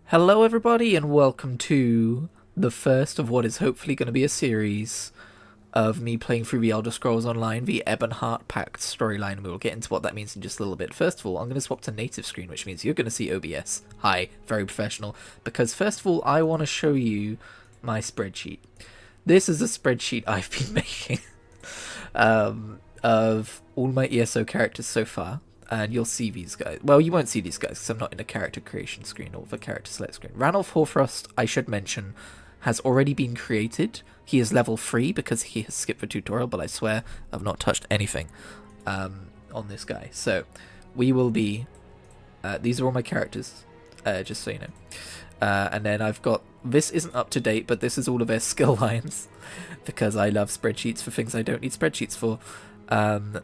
Hello, everybody, and welcome to the first of what is hopefully going to be a series of me playing through the Elder Scrolls Online, the Ebonheart Pact storyline. We will get into what that means in just a little bit. First of all, I'm going to swap to native screen, which means you're going to see OBS. Hi, very professional. Because first of all, I want to show you my spreadsheet. This is a spreadsheet I've been making of all my ESO characters so far. And you'll see these guys. Well, you won't see these guys because I'm not in the character creation screen or the character select screen. Ranulf Hoarfrost, I should mention, has already been created. He is level 3 because he has skipped the tutorial, but I swear I've not touched anything on this guy. So we will be... these are all my characters, just so you know. And then I've got... This isn't up to date, but this is all of their skill lines because I love spreadsheets for things I don't need spreadsheets for.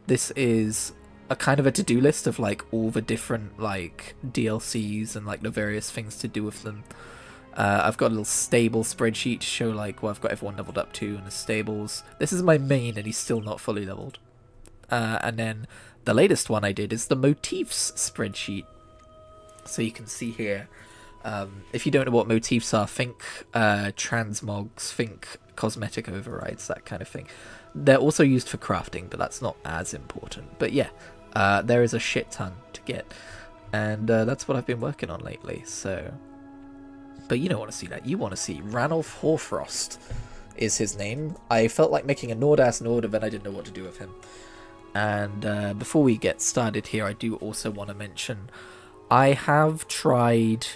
This is... a kind of a to-do list of like all the different like DLCs and like the various things to do with them. I've got a little stable spreadsheet to show like what I've got everyone leveled up to in the stables. This is my main and he's still not fully leveled. And then the latest one I did is the motifs spreadsheet. So you can see here, if you don't know what motifs are, think transmogs, think cosmetic overrides, that kind of thing. They're also used for crafting, but that's not as important. But yeah, there is a shit ton to get, and that's what I've been working on lately. So, but you don't want to see that. You want to see Ranulf Hoarfrost is his name. I felt like making a Nordass Nord, and then I didn't know what to do with him. And before we get started here, I do also want to mention I have tried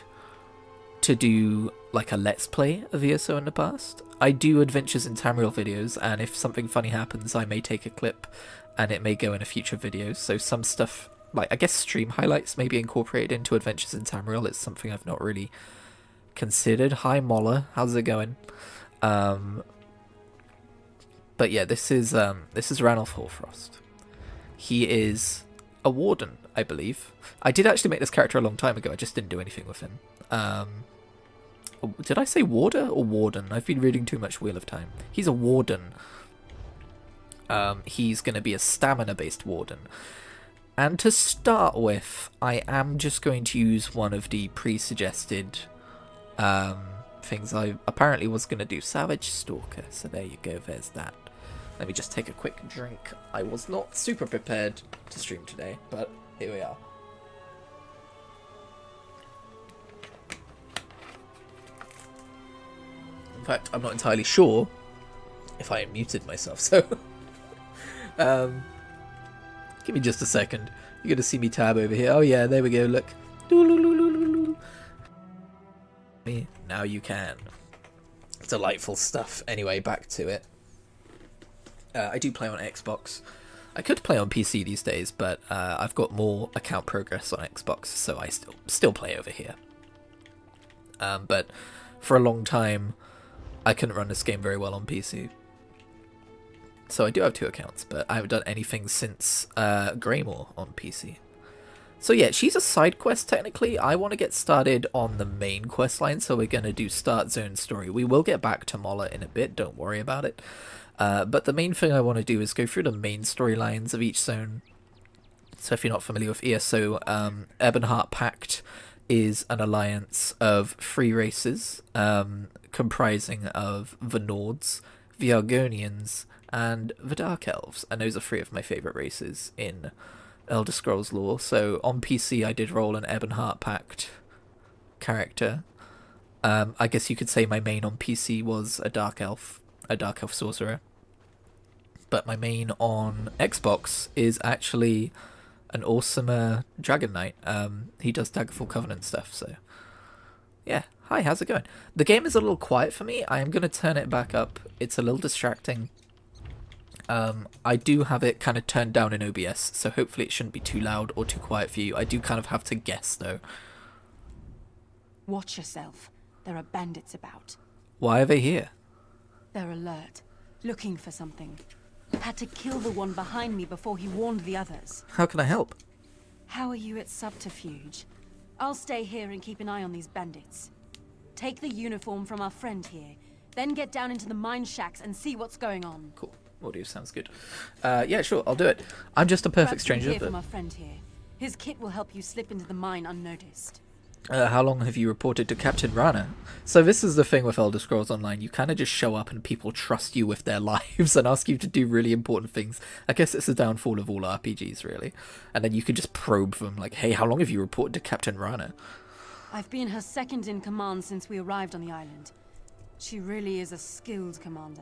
to do like a let's play of ESO in the past. I do Adventures in Tamriel videos, and if something funny happens, I may take a clip and it may go in a future video. So some stuff, like I guess stream highlights may be incorporated into Adventures in Tamriel. It's something I've not really considered. Hi Molla, how's it going? But yeah, this is Ranulf Hoarfrost. He is a warden, I believe. I did actually make this character a long time ago, I just didn't do anything with him. Did I say warder or warden? I've been reading too much Wheel of Time. He's a warden. He's going to be a stamina-based warden. And to start with, I am just going to use one of the pre-suggested things. I apparently was going to do Savage Stalker, so there you go, there's that. Let me just take a quick drink. I was not super prepared to stream today, but here we are. In fact, I'm not entirely sure if I muted myself, so give me just a second. You're going to see me tab over here. Oh yeah, there we go, look. Now you can. Delightful stuff. Anyway, back to it. I do play on Xbox. I could play on PC these days, but I've got more account progress on Xbox, so I still play over here. But for a long time, I couldn't run this game very well on PC. So I do have 2 accounts, but I haven't done anything since Greymore on PC. So yeah, she's a side quest technically. I want to get started on the main quest line, so we're going to do Start Zone Story. We will get back to Molla in a bit, don't worry about it. But the main thing I want to do is go through the main storylines of each zone. So if you're not familiar with ESO, Ebonheart Pact is an alliance of 3 races, comprising of the Nords, the Argonians, and the Dark Elves, and those are 3 of my favourite races in Elder Scrolls lore. So on PC I did roll an Ebonheart Pact character. I guess you could say my main on PC was a Dark Elf sorcerer. But my main on Xbox is actually an awesome Dragon Knight. He does Daggerfall Covenant stuff, so yeah. Hi, how's it going? The game is a little quiet for me. I am going to turn it back up. It's a little distracting. I do have it kind of turned down in OBS, so hopefully it shouldn't be too loud or too quiet for you. I do kind of have to guess, though. Watch yourself. There are bandits about. Why are they here? They're alert, looking for something. Had to kill the one behind me before he warned the others. How can I help? How are you at subterfuge? I'll stay here and keep an eye on these bandits. Take the uniform from our friend here, then get down into the mine shacks and see what's going on. Cool. Audio sounds good. Yeah, sure, I'll do it. I'm just a perfect Grab some stranger, gear but... from our friend here. His kit will help you slip into the mine unnoticed. How long have you reported to Captain Rana? So this is the thing with Elder Scrolls Online. You kind of just show up and people trust you with their lives and ask you to do really important things. I guess it's the downfall of all RPGs, really. And then you could just probe them, like, hey, how long have you reported to Captain Rana? I've been her second in command since we arrived on the island. She really is a skilled commander.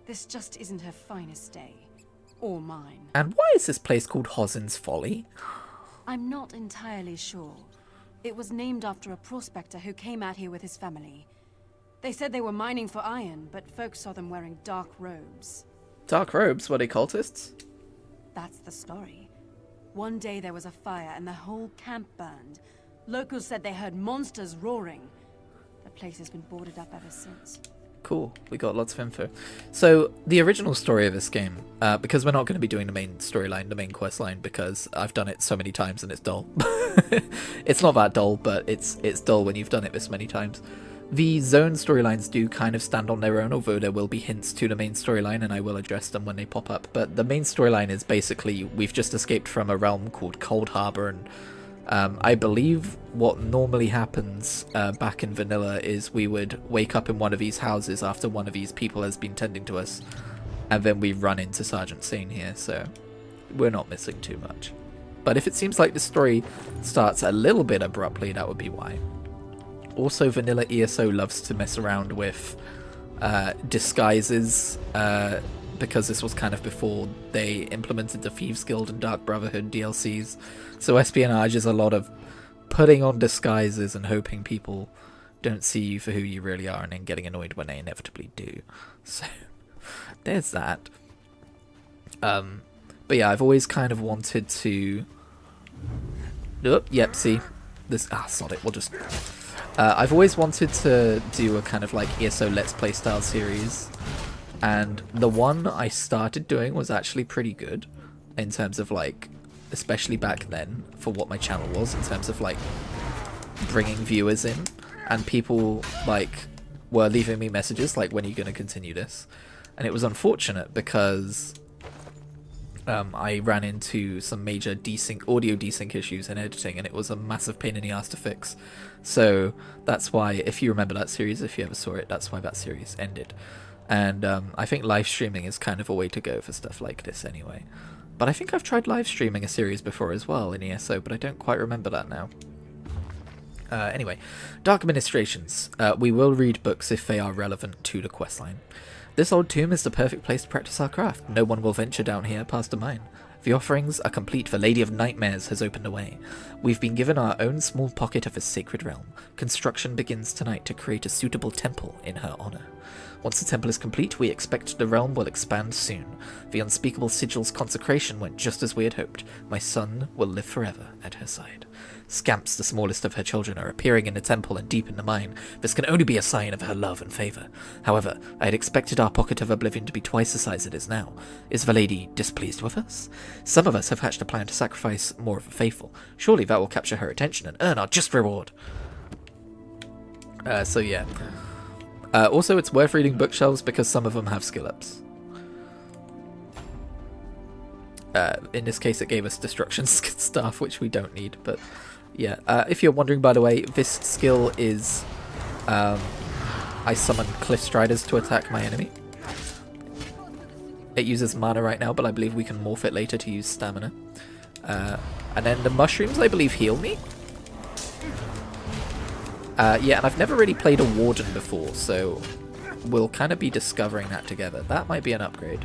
This just isn't her finest day. Or mine. And why is this place called Hosin's Folly? I'm not entirely sure. It was named after a prospector who came out here with his family. They said they were mining for iron, but folks saw them wearing dark robes. Dark robes? Were they cultists? That's the story. One day there was a fire and the whole camp burned. Locals said they heard monsters roaring. The place has been boarded up ever since. Cool, we got lots of info. So, the original story of this game, because we're not going to be doing the main storyline, the main quest line, because I've done it so many times and it's dull. It's not that dull, but it's dull when you've done it this many times. The zone storylines do kind of stand on their own, although there will be hints to the main storyline, and I will address them when they pop up. But the main storyline is basically, we've just escaped from a realm called Cold Harbor, and I believe what normally happens back in vanilla is we would wake up in one of these houses after one of these people has been tending to us, and then we run into Sergeant Sane here, so we're not missing too much. But if it seems like the story starts a little bit abruptly, that would be why. Also, vanilla ESO loves to mess around with disguises, because this was kind of before they implemented the Thieves Guild and Dark Brotherhood DLCs. So espionage is a lot of putting on disguises and hoping people don't see you for who you really are and then getting annoyed when they inevitably do. So there's that. But yeah, I've always kind of wanted to... Oh, yep, see? This... sod it, we'll just... I've always wanted to do a kind of like ESO Let's Play style series, and the one I started doing was actually pretty good in terms of like, especially back then for what my channel was, in terms of like bringing viewers in, and people like were leaving me messages like, when are you going to continue this? And it was unfortunate because I ran into some major audio desync issues in editing, and it was a massive pain in the ass to fix. So that's why, if you remember that series, if you ever saw it, that's why that series ended. And I think live streaming is kind of a way to go for stuff like this anyway. But I think I've tried live streaming a series before as well in ESO, but I don't quite remember that now. Anyway, Dark Administrations. We will read books if they are relevant to the questline. This old tomb is the perfect place to practice our craft. No one will venture down here past a mine. The offerings are complete. The Lady of Nightmares has opened a way. We've been given our own small pocket of a sacred realm. Construction begins tonight to create a suitable temple in her honor. Once the temple is complete, we expect the realm will expand soon. The unspeakable sigil's consecration went just as we had hoped. My son will live forever at her side. Scamps, the smallest of her children, are appearing in the temple and deep in the mine. This can only be a sign of her love and favour. However, I had expected our pocket of oblivion to be twice the size it is now. Is the lady displeased with us? Some of us have hatched a plan to sacrifice more of the faithful. Surely that will capture her attention and earn our just reward. So yeah. Also, it's worth reading bookshelves because some of them have skill ups. In this case, it gave us destruction stuff, which we don't need, but yeah. If you're wondering, by the way, this skill is I summon Cliff Striders to attack my enemy. It uses mana right now, but I believe we can morph it later to use stamina. And then the mushrooms, I believe, heal me. Yeah, and I've never really played a Warden before, so we'll kind of be discovering that together. That might be an upgrade.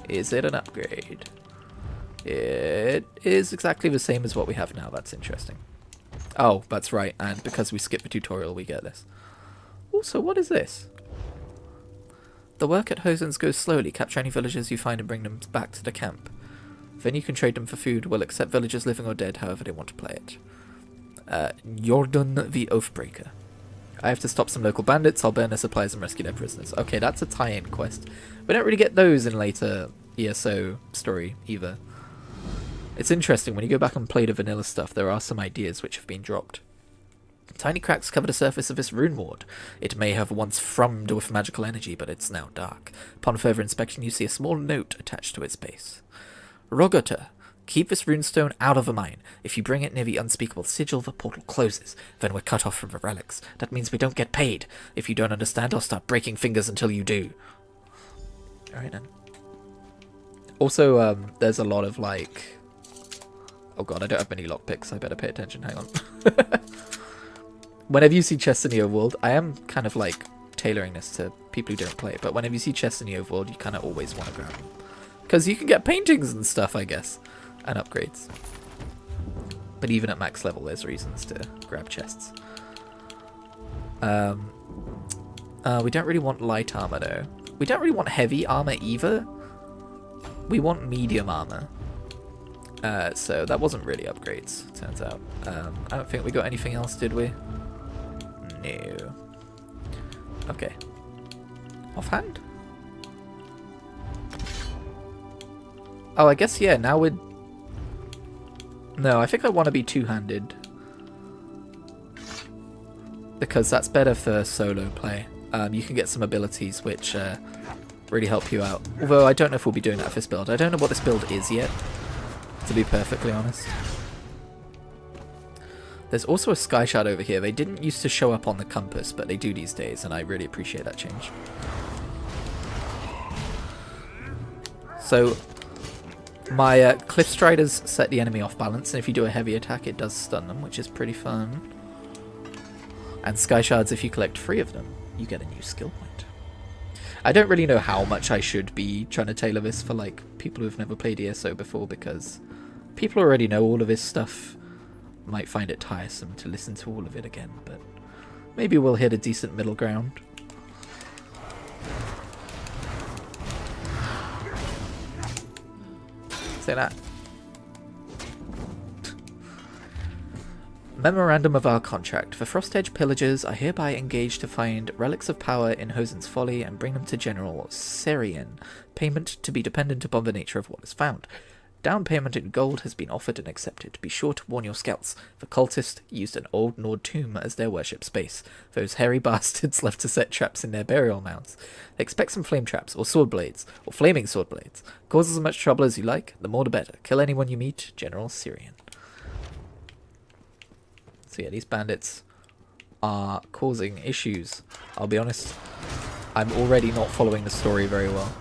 Is it an upgrade? It is exactly the same as what we have now. That's interesting. Oh, that's right, and because we skip the tutorial, we get this. Also, what is this? The work at Hosen's goes slowly. Capture any villagers you find and bring them back to the camp. Then you can trade them for food. We'll accept villagers living or dead, however they want to play it. Jordan the Oathbreaker. I have to stop some local bandits. I'll burn their supplies and rescue their prisoners. Okay, that's a tie-in quest. We don't really get those in later ESO story either. It's interesting, when you go back and play the vanilla stuff, there are some ideas which have been dropped. Tiny cracks cover the surface of this rune ward. It may have once thrummed with magical energy, but it's now dark. Upon further inspection, you see a small note attached to its base. Rogota, Keep this runestone out of the mine. If you bring it near the unspeakable sigil, the portal closes. Then we're cut off from the relics. That means we don't get paid. If you don't understand, I'll start breaking fingers until you do. Alright then. Also, there's a lot of like... Oh god, I don't have many lockpicks. I better pay attention. Hang on. Whenever you see chests in the overworld, I am kind of like tailoring this to people who don't play, but whenever you see chests in the overworld, you kind of always want to grab them. Because you can get paintings and stuff, I guess. And upgrades. But even at max level, there's reasons to grab chests. We don't really want light armor, though. We don't really want heavy armor either. We want medium armor. So that wasn't really upgrades, turns out. I don't think we got anything else, did we? No. Okay. Offhand? Oh, I guess, yeah, now we're... No, I think I want to be two-handed. Because that's better for solo play. You can get some abilities which really help you out. Although I don't know if we'll be doing that for this build. I don't know what this build is yet, to be perfectly honest. There's also a sky shard over here. They didn't used to show up on the compass, but they do these days, and I really appreciate that change. So... My Cliff Striders set the enemy off balance, and if you do a heavy attack, it does stun them, which is pretty fun. And Sky Shards, if you collect 3 of them, you get a new skill point. I don't really know how much I should be trying to tailor this for like people who've never played ESO before, because people already know all of this stuff. Might find it tiresome to listen to all of it again, but maybe we'll hit a decent middle ground. Say that. Memorandum of our contract. The Frostedge pillagers are hereby engaged to find relics of power in Hosen's Folly and bring them to General Serian. Payment to be dependent upon the nature of what is found. Down payment in gold has been offered and accepted. Be sure to warn your scouts. The cultists used an old Nord tomb as their worship space. Those hairy bastards love to set traps in their burial mounds. Expect some flame traps, or sword blades, or flaming sword blades. Cause as much trouble as you like, the more the better. Kill anyone you meet, General Syrian. So yeah, these bandits are causing issues. I'll be honest, I'm already not following the story very well.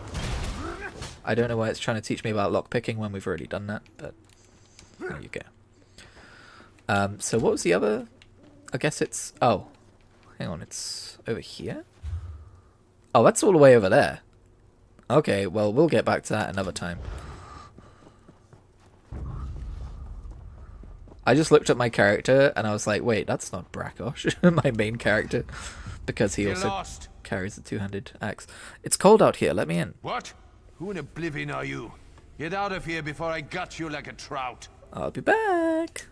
I don't know why it's trying to teach me about lockpicking when we've already done that, but there you go. So what was the other? I guess it's... Oh, hang on, it's over here? Oh, that's all the way over there. Okay, well, we'll get back to that another time. I just looked at my character and I was like, wait, that's not Brakosh, my main character, because he also carries a two-handed axe. It's cold out here, let me in. What? Who in oblivion are you? Get out of here before I gut you like a trout. I'll be back.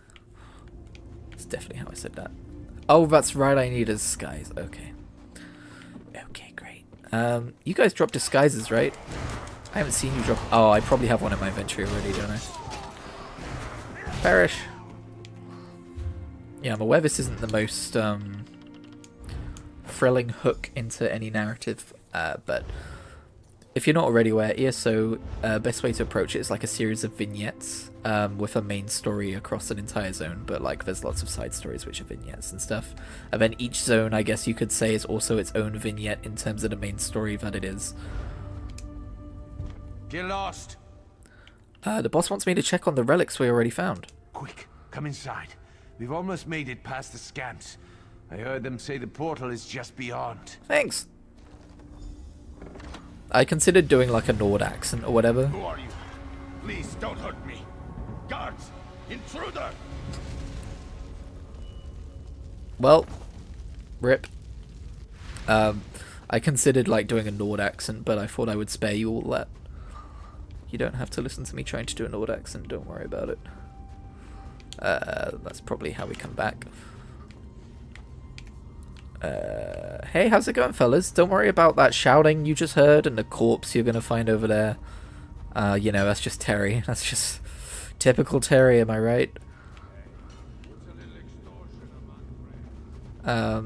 That's definitely how I said that. Oh, that's right, I need a disguise. Okay. Okay, great. You guys drop disguises, right? I haven't seen you drop... Oh, I probably have one in my inventory already, don't I? Perish. Yeah, I'm aware this isn't the most thrilling hook into any narrative, but if you're not already aware, ESO, best way to approach it is like a series of vignettes with a main story across an entire zone, but like there's lots of side stories which are vignettes and stuff. And then each zone, I guess you could say, is also its own vignette in terms of the main story that it is. Get lost. The boss wants me to check on the relics we already found. Quick, come inside. We've almost made it past the scans. I heard them say the portal is just beyond. Thanks. I considered doing like a Nord accent or whatever. Who are you? Please don't hurt me. Guards! Intruder! Well, rip. I considered like doing a Nord accent, but I thought I would spare you all that. You don't have to listen to me trying to do a Nord accent, don't worry about it. That's probably how we come back. Hey, how's it going, fellas? Don't worry about that shouting you just heard and the corpse you're gonna find over there. You know, that's just Terry. That's just typical Terry, am I right?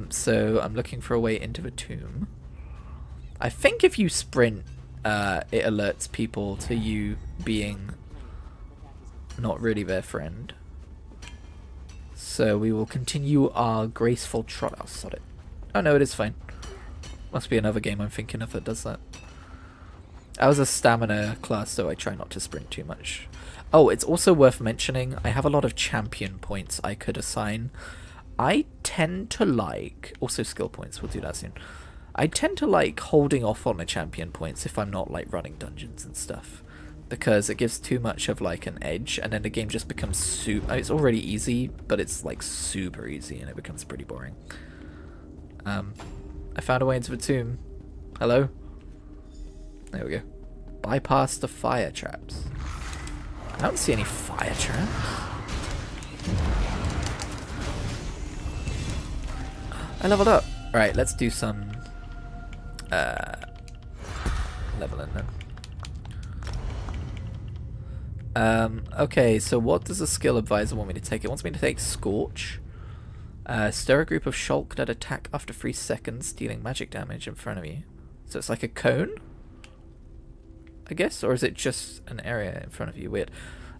So I'm looking for a way into the tomb. I think if you sprint, it alerts people to you being not really their friend. So we will continue our graceful trot. I'll sod it. Oh no, it is fine. Must be another game I'm thinking of that does that. I was a stamina class, so I try not to sprint too much. Oh, it's also worth mentioning, I have a lot of champion points I could assign. I tend to like... Also skill points, we'll do that soon. I tend to like holding off on the champion points if I'm not like running dungeons and stuff. Because it gives too much of like an edge, and then the game just becomes super... It's already easy, but it's like super easy, and it becomes pretty boring. I found a way into the tomb. Hello? There we go. Bypass the fire traps. I don't see any fire traps. I leveled up. Alright, let's do some leveling then. Okay, so what does the skill advisor want me to take? It wants me to take Scorch. Stir a group of Shulk that attack after 3 seconds, dealing magic damage in front of you. So it's like a cone? I guess? Or is it just an area in front of you? Weird.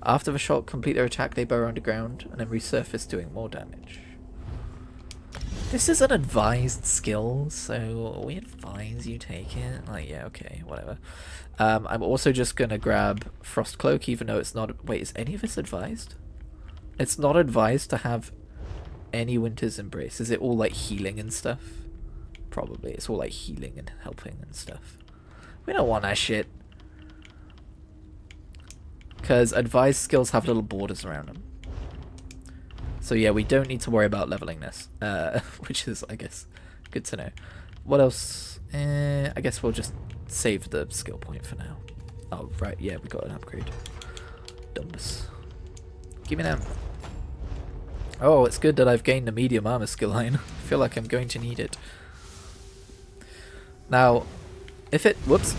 After the Shulk complete their attack, they burrow underground and then resurface, doing more damage. This is an advised skill, so we advise you take it. Like, yeah, okay, whatever. I'm also just gonna grab Frost Cloak, even though it's not... Wait, is any of this advised? It's not advised to have any Winter's Embrace. Is it all like healing and stuff? Probably. It's all like healing and helping and stuff. We don't want that shit. Because advised skills have little borders around them. So yeah, we don't need to worry about leveling this. Which is, I guess, good to know. What else? I guess we'll just save the skill point for now. Oh, right, yeah, we got an upgrade. Dumbness. Give me them. Oh, it's good that I've gained a medium armor skill line. I feel like I'm going to need it. Now, if it... Whoops.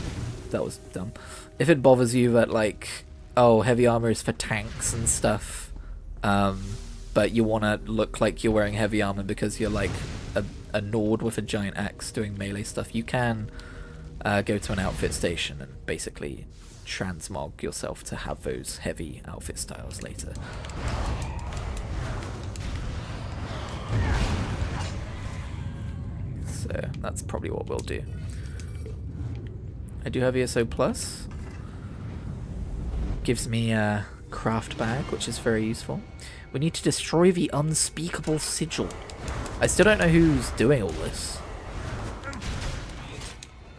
That was dumb. If it bothers you that, like... Oh, heavy armor is for tanks and stuff. But you want to look like you're wearing heavy armor because you're like a Nord with a giant axe doing melee stuff. You can go to an outfit station and basically transmog yourself to have those heavy outfit styles later. So that's probably what we'll do. I do have ESO Plus. Gives me a craft bag, which is very useful. We need to destroy the unspeakable sigil. I still don't know who's doing all this.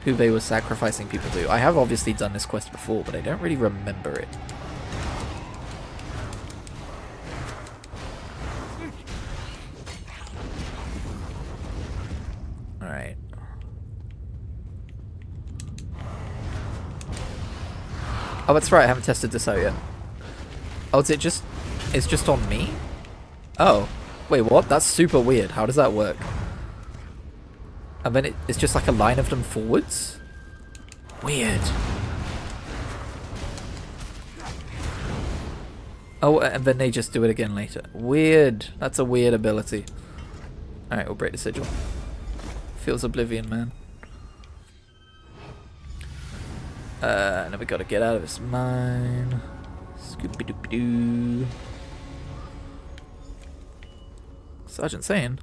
Who they were sacrificing people to. I have obviously done this quest before, but I don't really remember it. Alright. Oh, that's right, I haven't tested this out yet. Oh, is it just... It's just on me? Oh. Wait, what? That's super weird. How does that work? And then it's just like a line of them forwards? Weird. Oh, and then they just do it again later. Weird. That's a weird ability. Alright, we'll break the sigil. Feels Oblivion, man. And then we gotta get out of this mine. Scooby-Dooby-Doo. Sergeant saying.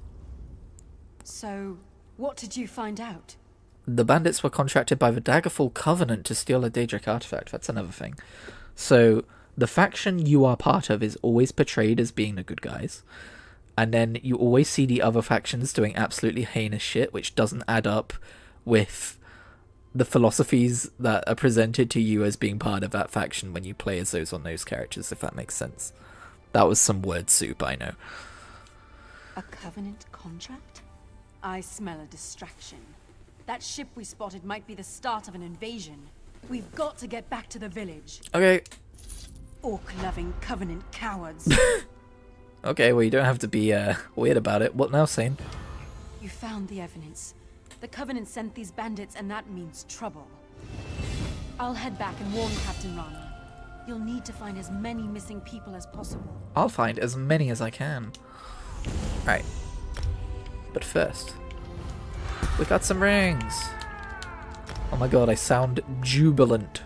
So, what did you find out? The bandits were contracted by the Daggerfall Covenant to steal a Daedric artifact. That's another thing. So, the faction you are part of is always portrayed as being the good guys. And then you always see the other factions doing absolutely heinous shit, which doesn't add up with the philosophies that are presented to you as being part of that faction when you play as those on those characters, if that makes sense. That was some word soup, I know. A Covenant contract? I smell a distraction. That ship we spotted might be the start of an invasion. We've got to get back to the village. Okay. Orc-loving Covenant cowards. Okay, well you don't have to be weird about it. What now, Sane? You found the evidence. The Covenant sent these bandits, and that means trouble. I'll head back and warn Captain Rana. You'll need to find as many missing people as possible. I'll find as many as I can. Right. But first, we got some rings. Oh my god, I sound jubilant.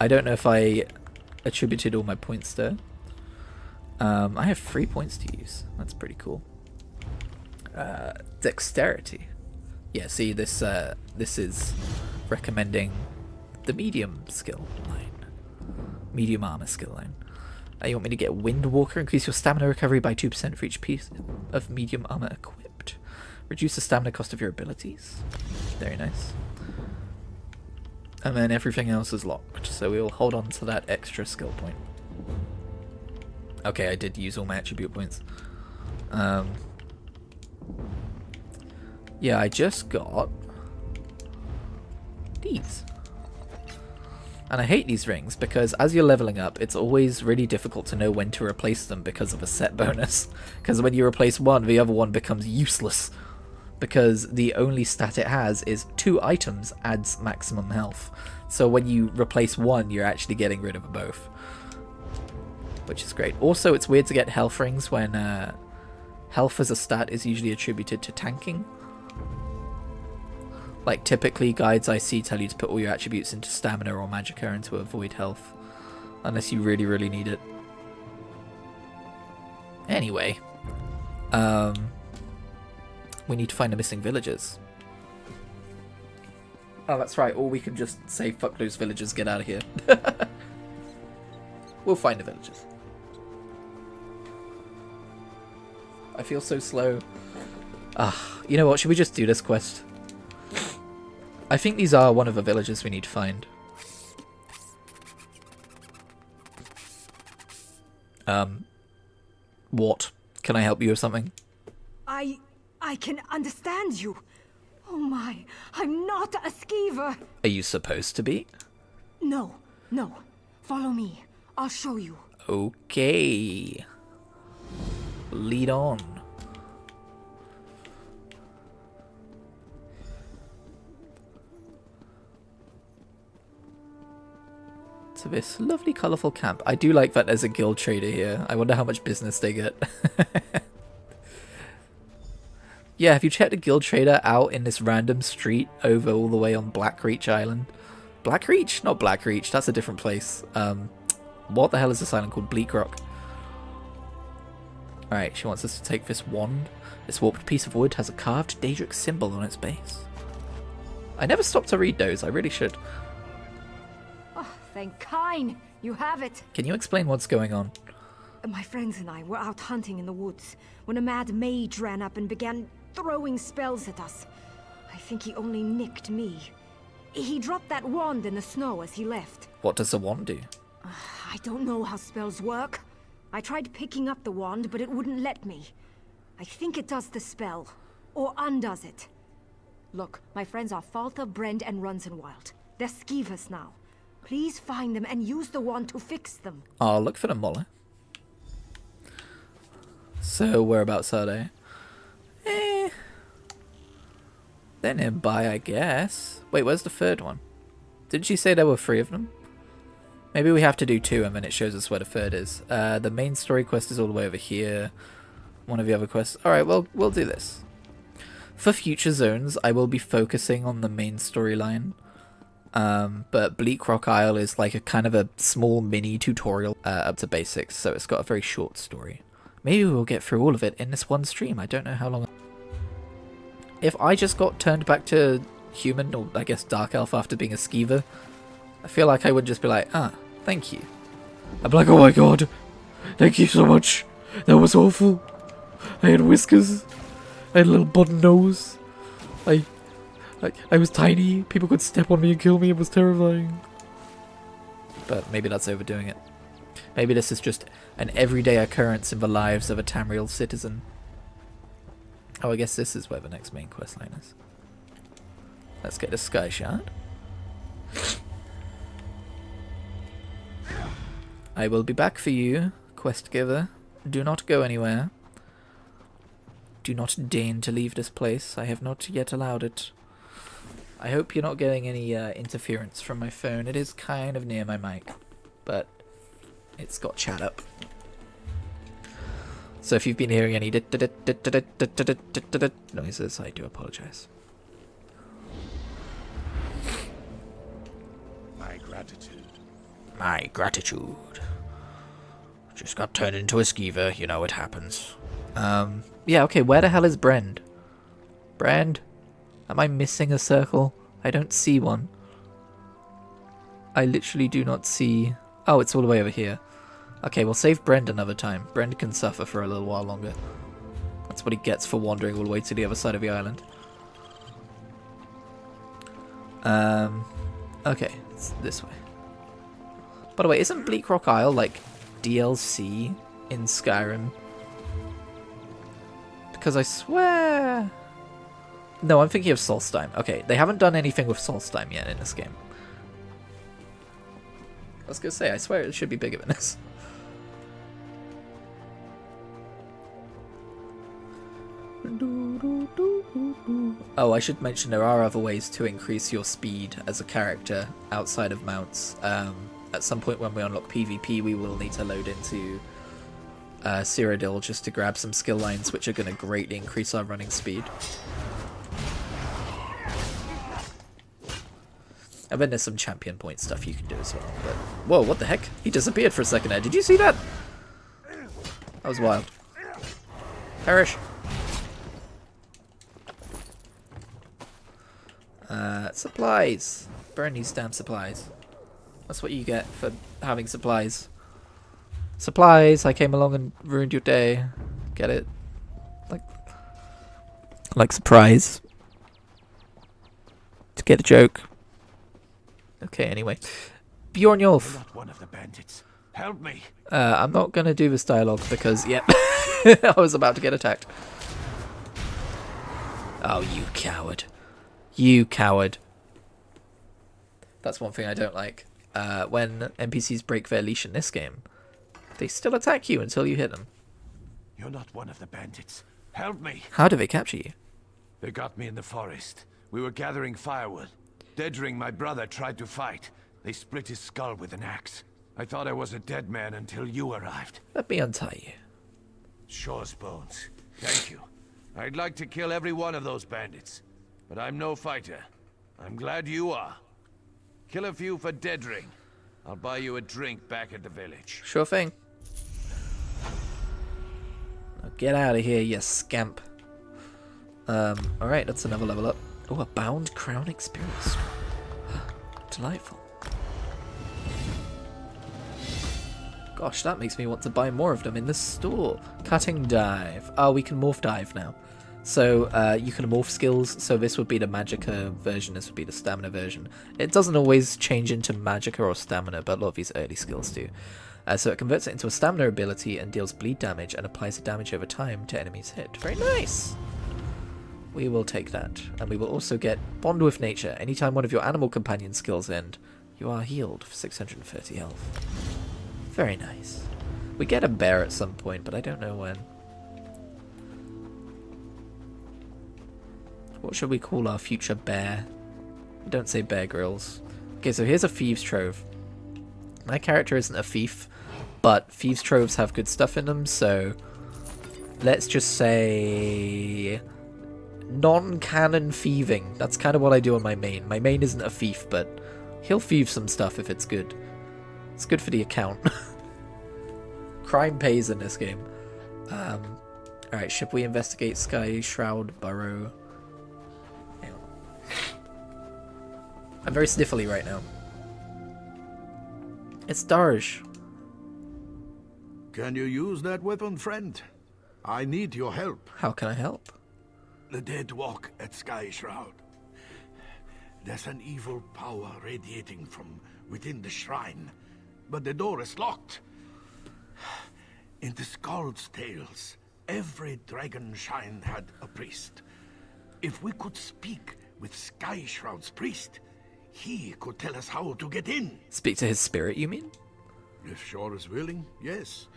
I don't know if I attributed all my points there. I have 3 points to use. That's pretty cool. Dexterity. Yeah, see, this is recommending the medium skill line. Medium armor skill line. You want me to get Windwalker? Increase your stamina recovery by 2% for each piece of medium armor equipped. Reduce the stamina cost of your abilities. Very nice. And then everything else is locked, so we will hold on to that extra skill point. Okay, I did use all my attribute points. Yeah, I just got these. And I hate these rings because as you're leveling up, it's always really difficult to know when to replace them because of a set bonus. Because when you replace one, the other one becomes useless. Because the only stat it has is 2 items adds maximum health. So when you replace one, you're actually getting rid of both. Which is great. Also, it's weird to get health rings when health as a stat is usually attributed to tanking. Like, typically, guides I see tell you to put all your attributes into stamina or magicka and to avoid health. Unless you really, really need it. Anyway. We need to find the missing villagers. Oh, that's right. Or we can just say, fuck those villagers, get out of here. We'll find the villagers. I feel so slow. You know what? Should we just do this quest? I think these are one of the villagers we need to find. What? Can I help you with something? I can understand you. Oh my, I'm not a skeever. Are you supposed to be? No. Follow me. I'll show you. Okay. Lead on. To this lovely colourful camp. I do like that there's a guild trader here. I wonder how much business they get. Yeah, have you checked a guild trader out in this random street over all the way on Blackreach Island? Blackreach? Not Blackreach, that's a different place. What the hell is this island called? Bleak Rock. Alright, she wants us to take this wand. This warped piece of wood has a carved Daedric symbol on its base. I never stopped to read those, I really should. Oh, thank Kine. You have it. Can you explain what's going on? My friends and I were out hunting in the woods when a mad mage ran up and began throwing spells at us. I think he only nicked me. He dropped that wand in the snow as he left. What does the wand do? I don't know how spells work. I tried picking up the wand, but it wouldn't let me. I think it does the spell, or undoes it. Look, my friends are Falta, Brend, and Runzenwild. They're skeevers now. Please find them and use the wand to fix them. I'll look for them, Molly. So, whereabouts are they? They're nearby, I guess. Wait, where's the third one? Didn't she say there were 3 of them? Maybe we have to do 2 and then it shows us where the third is. The main story quest is all the way over here. One of the other quests. Alright, well, we'll do this. For future zones, I will be focusing on the main storyline. But Bleak Rock Isle is like a kind of a small mini tutorial up to basics, so it's got a very short story. Maybe we'll get through all of it in this one stream. I don't know how long. If I just got turned back to human, or I guess Dark Elf after being a skeever, I feel like I would just be like, thank you. I'd be like, oh my god, thank you so much. That was awful. I had whiskers. I had a little button nose. I was tiny. People could step on me and kill me. It was terrifying. But maybe that's overdoing it. Maybe this is just an everyday occurrence in the lives of a Tamriel citizen. Oh, I guess this is where the next main questline is. Let's get a sky shard. I will be back for you, quest giver. Do not go anywhere. Do not deign to leave this place. I have not yet allowed it. I hope you're not getting any interference from my phone. It is kind of near my mic, but it's got chat up. So if you've been hearing any noises, I do apologize. My gratitude. My gratitude. Just got turned into a skeever, you know it happens. Yeah, okay, where the hell is Brand? Brand? Am I missing a circle? I don't see one. I literally do not see... Oh, it's all the way over here. Okay, we'll save Brand another time. Brand can suffer for a little while longer. That's what he gets for wandering all the way to the other side of the island. Okay, it's this way. By the way, isn't Bleak Rock Isle like DLC in Skyrim? Because I swear... No, I'm thinking of Solstheim. Okay, they haven't done anything with Solstheim yet in this game. I was gonna say, I swear it should be bigger than this. Oh, I should mention there are other ways to increase your speed as a character outside of mounts. At some point when we unlock PvP, we will need to load into Cyrodiil just to grab some skill lines, which are going to greatly increase our running speed. And then there's some champion point stuff you can do as well. But whoa, what the heck? He disappeared for a second there. Did you see that? That was wild. Perish. Supplies. Burn these damn supplies. That's what you get for having supplies. Supplies, I came along and ruined your day. Get it? Like surprise. To get a joke. Okay, anyway. Bjorn You're Yolf. not one of the bandits. Help me. I'm not gonna do this dialogue because, yep, I was about to get attacked. Oh, you coward. You coward. That's one thing I don't like. When NPCs break their leash in this game, they still attack you until you hit them. You're not one of the bandits. Help me. How do they capture you? They got me in the forest. We were gathering firewood. Dedring, my brother, tried to fight. They split his skull with an axe. I thought I was a dead man until you arrived. Let me untie you. Shore's bones. Thank you. I'd like to kill every one of those bandits, but I'm no fighter. I'm glad you are. Kill a few for Dedring. I'll buy you a drink back at the village. Sure thing. Now get out of here, you scamp. Alright, that's another level up. Oh, a bound crown experience. Delightful. Gosh, that makes me want to buy more of them in the store. Cutting dive. Oh, we can morph dive now. So, you can morph skills. So this would be the magicka version, this would be the stamina version. It doesn't always change into magicka or stamina, but a lot of these early skills do. So it converts it into a stamina ability and deals bleed damage and applies the damage over time to enemies hit. Very nice! We will take that. And we will also get Bond with Nature. Anytime one of your animal companion skills end, you are healed for 630 health. Very nice. We get a bear at some point, but I don't know when. What should we call our future bear? Don't say Bear Grylls. Okay, so here's a Thieves' Trove. My character isn't a thief, but Thieves' Troves have good stuff in them, so let's just say non-canon thieving. That's kind of what I do on my main. My main isn't a thief, but he'll thieve some stuff if it's good. It's good for the account. Crime pays in this game. Alright, should we investigate Sky Shroud Burrow? Hang on. I'm very sniffly right now. It's Darj. Can you use that weapon, friend? I need your help. How can I help? The dead walk at Sky Shroud. There's an evil power radiating from within the shrine, but the door is locked. In the Skald's tales, every dragon shrine had a priest. If we could speak with Sky Shroud's priest, he could tell us how to get in. Speak to his spirit, you mean? If Shore is willing, yes.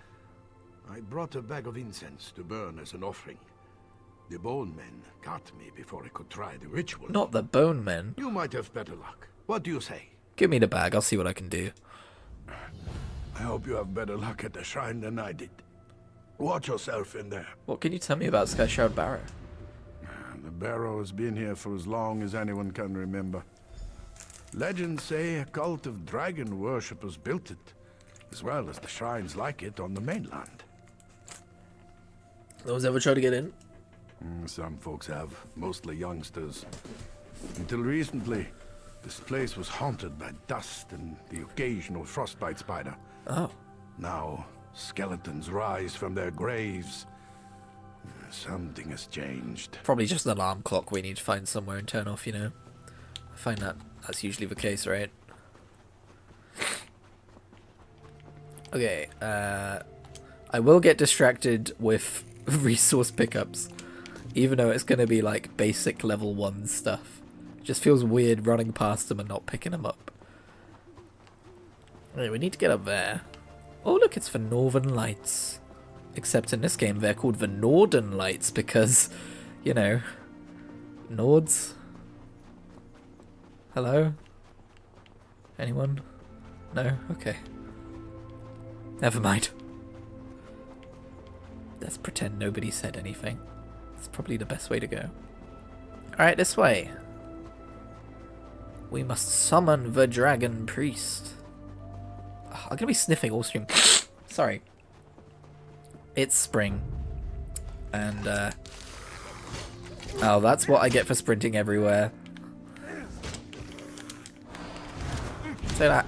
I brought a bag of incense to burn as an offering. The bone men got me before I could try the ritual. Not the bone men. You might have better luck. What do you say? Give me the bag, I'll see what I can do. I hope you have better luck at the shrine than I did. Watch yourself in there. What can you tell me about Sky Shroud Barrow? The barrow has been here for as long as anyone can remember. Legends say a cult of dragon worshippers built it, as well as the shrines like it on the mainland. No one's ever tried to get in? Some folks have, mostly youngsters. Until recently, this place was haunted by dust and the occasional frostbite spider. Oh. Now, skeletons rise from their graves. Something has changed. Probably just an alarm clock we need to find somewhere and turn off, you know. I find that's usually the case, right? Okay, I will get distracted with resource pickups, even though it's going to be like basic level 1 stuff. It just feels weird running past them and not picking them up. Right, we need to get up there. Oh look, it's the Northern Lights. Except in this game they're called the Northern Lights because, you know, Nords. Hello? Anyone? No? Okay. Never mind. Let's pretend nobody said anything. That's probably the best way to go. Alright, this way. We must summon the Dragon Priest. Oh, I'm gonna be sniffing all stream. Sorry. It's spring. And, oh, that's what I get for sprinting everywhere. Say that.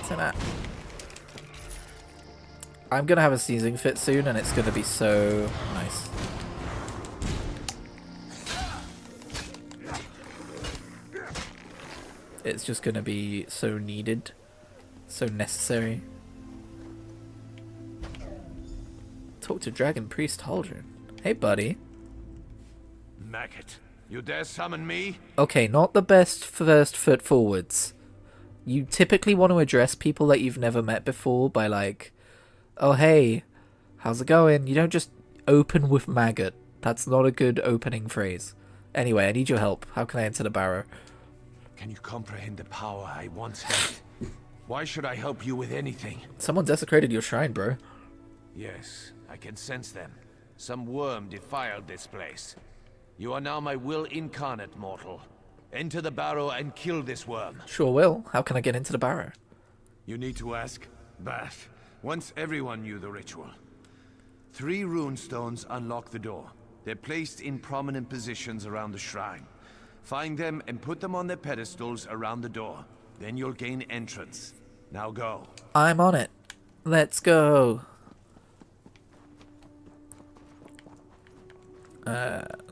Say that. I'm gonna have a sneezing fit soon, and it's gonna be so nice. It's just gonna be so needed, so necessary. Talk to Dragon Priest Haldren. Hey, buddy. Maggot, you dare summon me? Okay, not the best first foot forwards. You typically want to address people that you've never met before by like, oh hey, how's it going? You don't just open with maggot. That's not a good opening phrase. Anyway, I need your help. How can I enter the barrow? Can you comprehend the power I once had? Why should I help you with anything? Someone desecrated your shrine, bro. Yes, I can sense them. Some worm defiled this place. You are now my will incarnate, mortal. Enter the barrow and kill this worm. Sure will. How can I get into the barrow? You need to ask that. Once everyone knew the ritual. 3 rune stones unlock the door. They're placed in prominent positions around the shrine. Find them and put them on their pedestals around the door. Then you'll gain entrance. Now go. I'm on it. Let's go.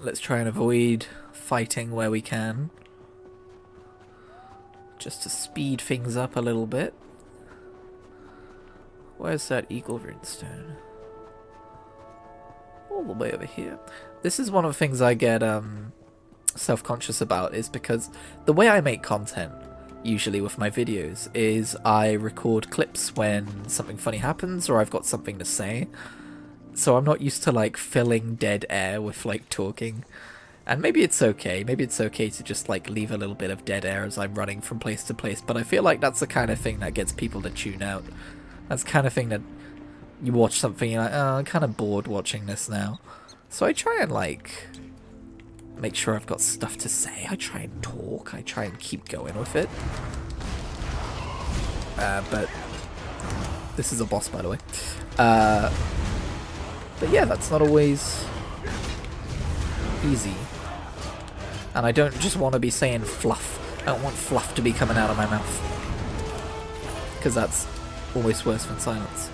Let's try and avoid fighting where we can. Just to speed things up a little bit. Where's that eagle runestone? All the way over here. This is one of the things I get self-conscious about, is because the way I make content, usually with my videos, is I record clips when something funny happens or I've got something to say. So I'm not used to like filling dead air with like talking. And maybe it's okay. Maybe it's okay to just like leave a little bit of dead air as I'm running from place to place. But I feel like that's the kind of thing that gets people to tune out. That's the kind of thing that you watch something, you're like, oh, I'm kind of bored watching this now. So I try and like make sure I've got stuff to say. I try and talk. I try and keep going with it. But this is a boss, by the way. But yeah, that's not always easy. And I don't just want to be saying fluff. I don't want fluff to be coming out of my mouth. Because that's always worse than silence.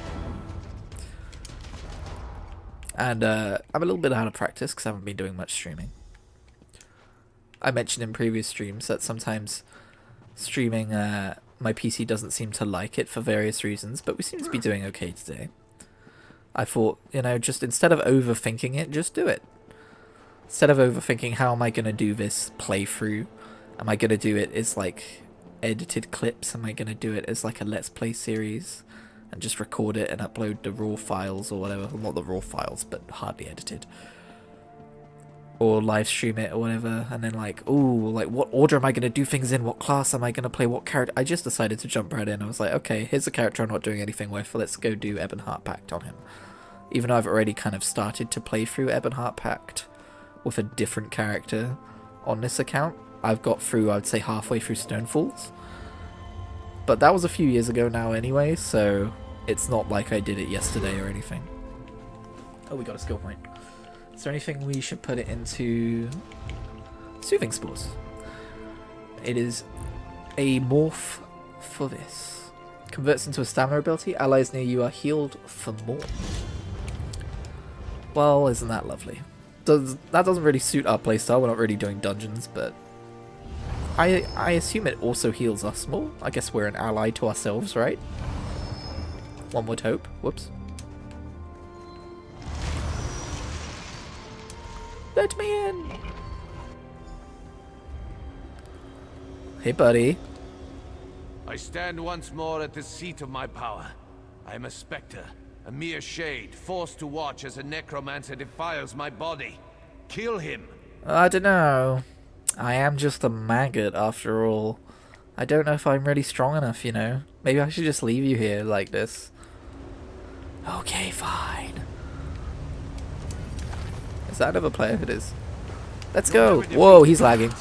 And I'm a little bit out of practice because I haven't been doing much streaming. I mentioned in previous streams that sometimes streaming, my PC doesn't seem to like it for various reasons, but we seem to be doing okay today. I thought, you know, just instead of overthinking it, just do it. Instead of overthinking how am I going to do this playthrough, am I going to do it as like edited clips, am I going to do it as like a let's play series and just record it and upload the raw files or whatever, well, not the raw files but hardly edited, or live stream it or whatever, and then like, ooh, like what order am I going to do things in, what class am I going to play, what character. I just decided to jump right in. I was like, okay, here's a character I'm not doing anything with, let's go do Ebonheart Pact on him. Even though I've already kind of started to play through Ebonheart Pact with a different character on this account. I've got through, I would say, halfway through Stonefalls. But that was a few years ago now anyway, so it's not like I did it yesterday or anything. Oh, we got a skill point. Is there anything we should put it into? Soothing Spores. It is a morph for this. Converts into a stamina ability. Allies near you are healed for more. Well, isn't that lovely? That doesn't really suit our playstyle. We're not really doing dungeons, but I assume it also heals us more. I guess we're an ally to ourselves, right? One would hope. Whoops. Let me in! Hey, buddy. I stand once more at the seat of my power. I am a spectre, a mere shade, forced to watch as a necromancer defiles my body. Kill him! I don't know. I am just a maggot after all. I don't know if I'm really strong enough, you know. Maybe I should just leave you here like this. Okay, fine. Is that another player? It is. Let's go! Whoa, he's lagging.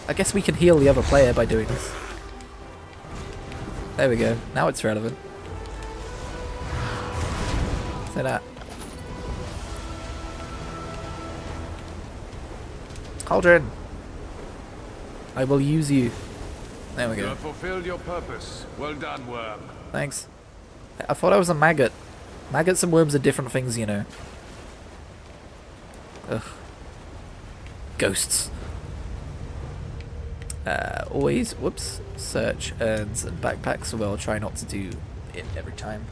I guess we can heal the other player by doing this. There we go. Now it's relevant. Say that. Cauldron! I will use you. There we You go. have fulfilled your purpose. Well done, worm. Thanks. I thought I was a maggot. Maggots and worms are different things, you know. Ugh. Ghosts. Always, whoops, search urns and backpacks, so we'll try not to do it every time.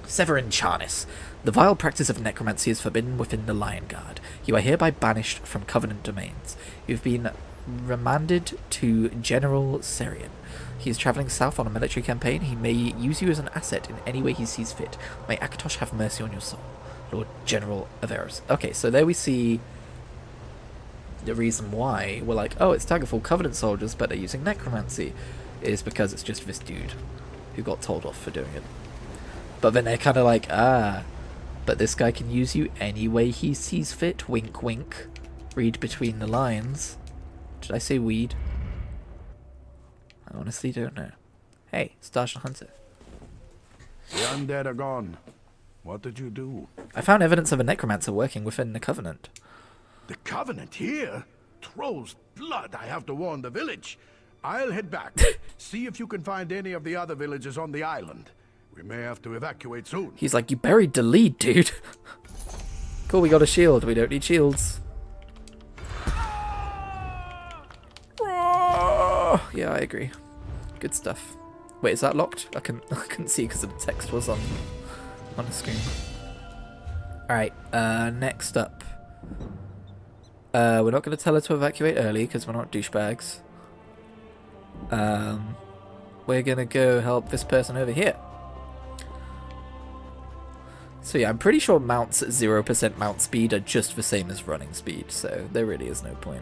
Severin Charnis. The vile practice of necromancy is forbidden within the Lion Guard. You are hereby banished from Covenant domains. You've been remanded to General Serian. He is travelling south on a military campaign. He may use you as an asset in any way he sees fit. May Akatosh have mercy on your soul. Lord General Averos. Okay, so there we see the reason why we're like, oh, it's Daggerfall Covenant soldiers, but they're using necromancy, is because it's just this dude who got told off for doing it. But then they're kind of like, but this guy can use you any way he sees fit. Wink, wink. Read between the lines. Did I say weed? I honestly don't know. Hey, Starshine Hunter. The undead are gone. What did you do? I found evidence of a necromancer working within the Covenant. The Covenant here? Troll's blood, I have to warn the village. I'll head back. See if you can find any of the other villages on the island. We may have to evacuate soon. He's like, you buried the lead, dude. Cool, we got a shield. We don't need shields. Yeah, I agree. Good stuff. Wait, is that locked? I couldn't see because the text was on the screen. Alright, next up. We're not going to tell her to evacuate early because we're not douchebags. We're going to go help this person over here. So yeah, I'm pretty sure mounts at 0% mount speed are just the same as running speed, so there really is no point.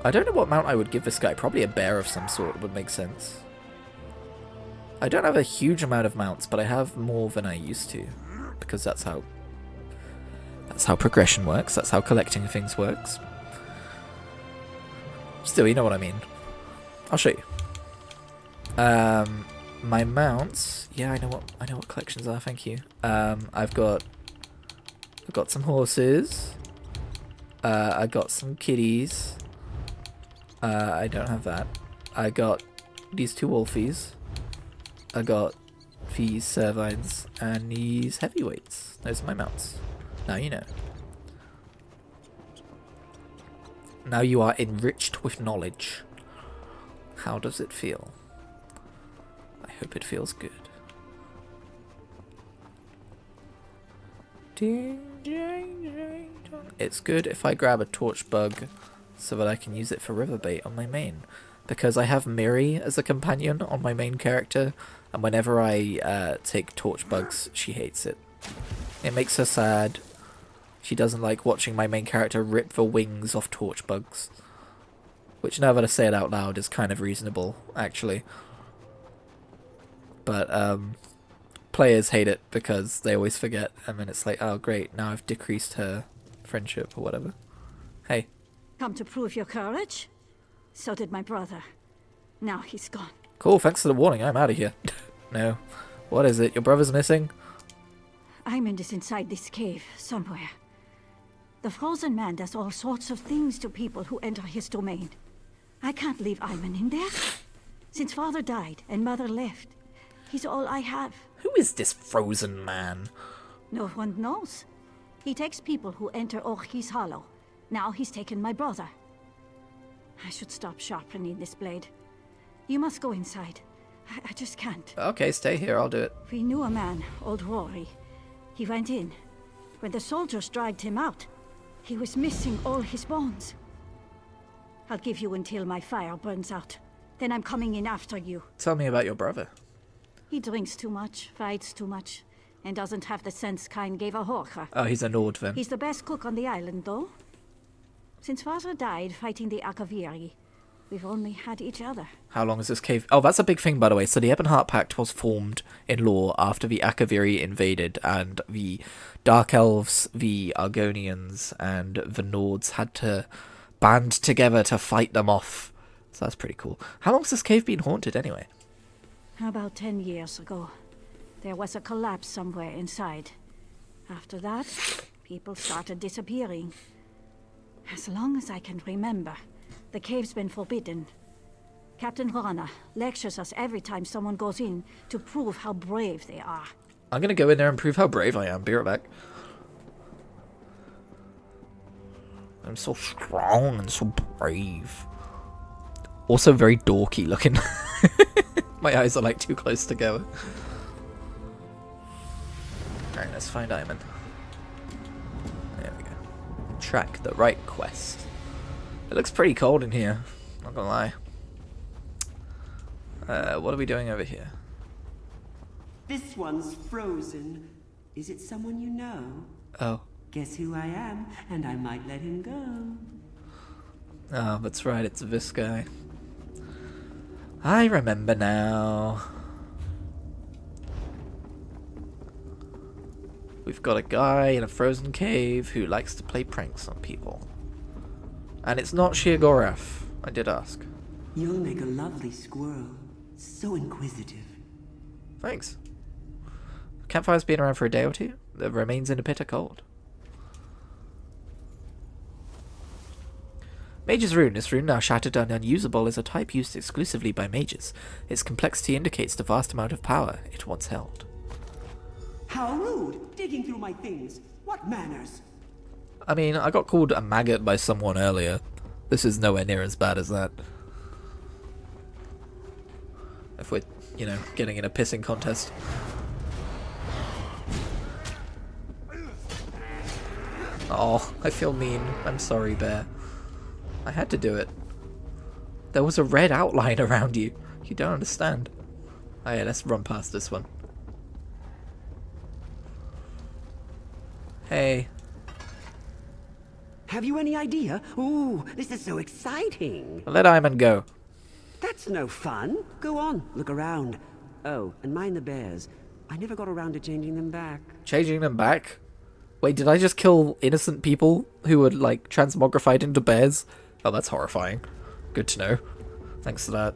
I don't know what mount I would give this guy. Probably a bear of some sort would make sense. I don't have a huge amount of mounts, but I have more than I used to, because that's how progression works. That's how collecting things works. Still, you know what I mean. I'll show you. My mounts. Yeah, I know what collections are. Thank you. I've got some horses. I got some kitties. I don't have that. I got these two wolfies. I got these servines and these heavyweights. Those are my mounts. Now you know. Now you are enriched with knowledge. How does it feel? I hope it feels good. It's good if I grab a torch bug so that I can use it for river bait on my main. Because I have Miri as a companion on my main character, and whenever I take torch bugs, she hates it. It makes her sad. She doesn't like watching my main character rip the wings off torch bugs. Which, now that I say it out loud, is kind of reasonable, actually. But, players hate it because they always forget, and then it's like, oh great, now I've decreased her friendship or whatever. Hey. Come to prove your courage? So did my brother. Now he's gone. Cool, thanks for the warning. I'm out of here. No. What is it? Your brother's missing? Aymond is inside this cave, somewhere. The Frozen Man does all sorts of things to people who enter his domain. I can't leave Aymond in there. Since father died and mother left, he's all I have. Who is this Frozen Man? No one knows. He takes people who enter Orchis Hollow. Now he's taken my brother. I should stop sharpening this blade. You must go inside. I just can't. Okay, stay here. I'll do it. We knew a man, old Rory. He went in. When the soldiers dragged him out, he was missing all his bones. I'll give you until my fire burns out. Then I'm coming in after you. Tell me about your brother. He drinks too much, fights too much, and doesn't have the sense Kain gave a Horker. Oh, he's a Nord then. He's the best cook on the island, though. Since father died fighting the Akaviri, we've only had each other. How long is this cave? Oh, that's a big thing, by the way. So the Ebonheart Pact was formed in lore after the Akaviri invaded, and the Dark Elves, the Argonians, and the Nords had to band together to fight them off. So that's pretty cool. How long's this cave been haunted, anyway? About 10 years ago, there was a collapse somewhere inside. After that, people started disappearing. As long as I can remember, the cave's been forbidden. Captain Rana lectures us every time someone goes in to prove how brave they are. I'm gonna go in there and prove how brave I am. Be right back. I'm so strong and so brave. Also very dorky looking. My eyes are like too close together. Alright, let's find Aymond. There we go. Track the right quest. It looks pretty cold in here, not gonna lie. What are we doing over here? This one's frozen. Is it someone you know? Oh. Guess who I am, and I might let him go. Oh, that's right, it's this guy. I remember now. We've got a guy in a frozen cave who likes to play pranks on people. And it's not Sheogorath, I did ask. You'll make a lovely squirrel. So inquisitive. Thanks. Campfire's been around for a day or two. The remains in a pit are cold. Mage's Rune. This rune, now shattered and unusable, is a type used exclusively by mages. Its complexity indicates the vast amount of power it once held. How rude! Digging through my things. What manners? I mean, I got called a maggot by someone earlier. This is nowhere near as bad as that. If we're, you know, getting in a pissing contest. Oh, I feel mean. I'm sorry, Bear. I had to do it. There was a red outline around you. You don't understand. Oh yeah, let's run past this one. Hey. Have you any idea? Ooh, this is so exciting. Let Aymond go. That's no fun. Go on, look around. Oh, and mind the bears. I never got around to changing them back. Changing them back? Wait, did I just kill innocent people who were, like, transmogrified into bears? Oh, that's horrifying. Good to know. Thanks for that.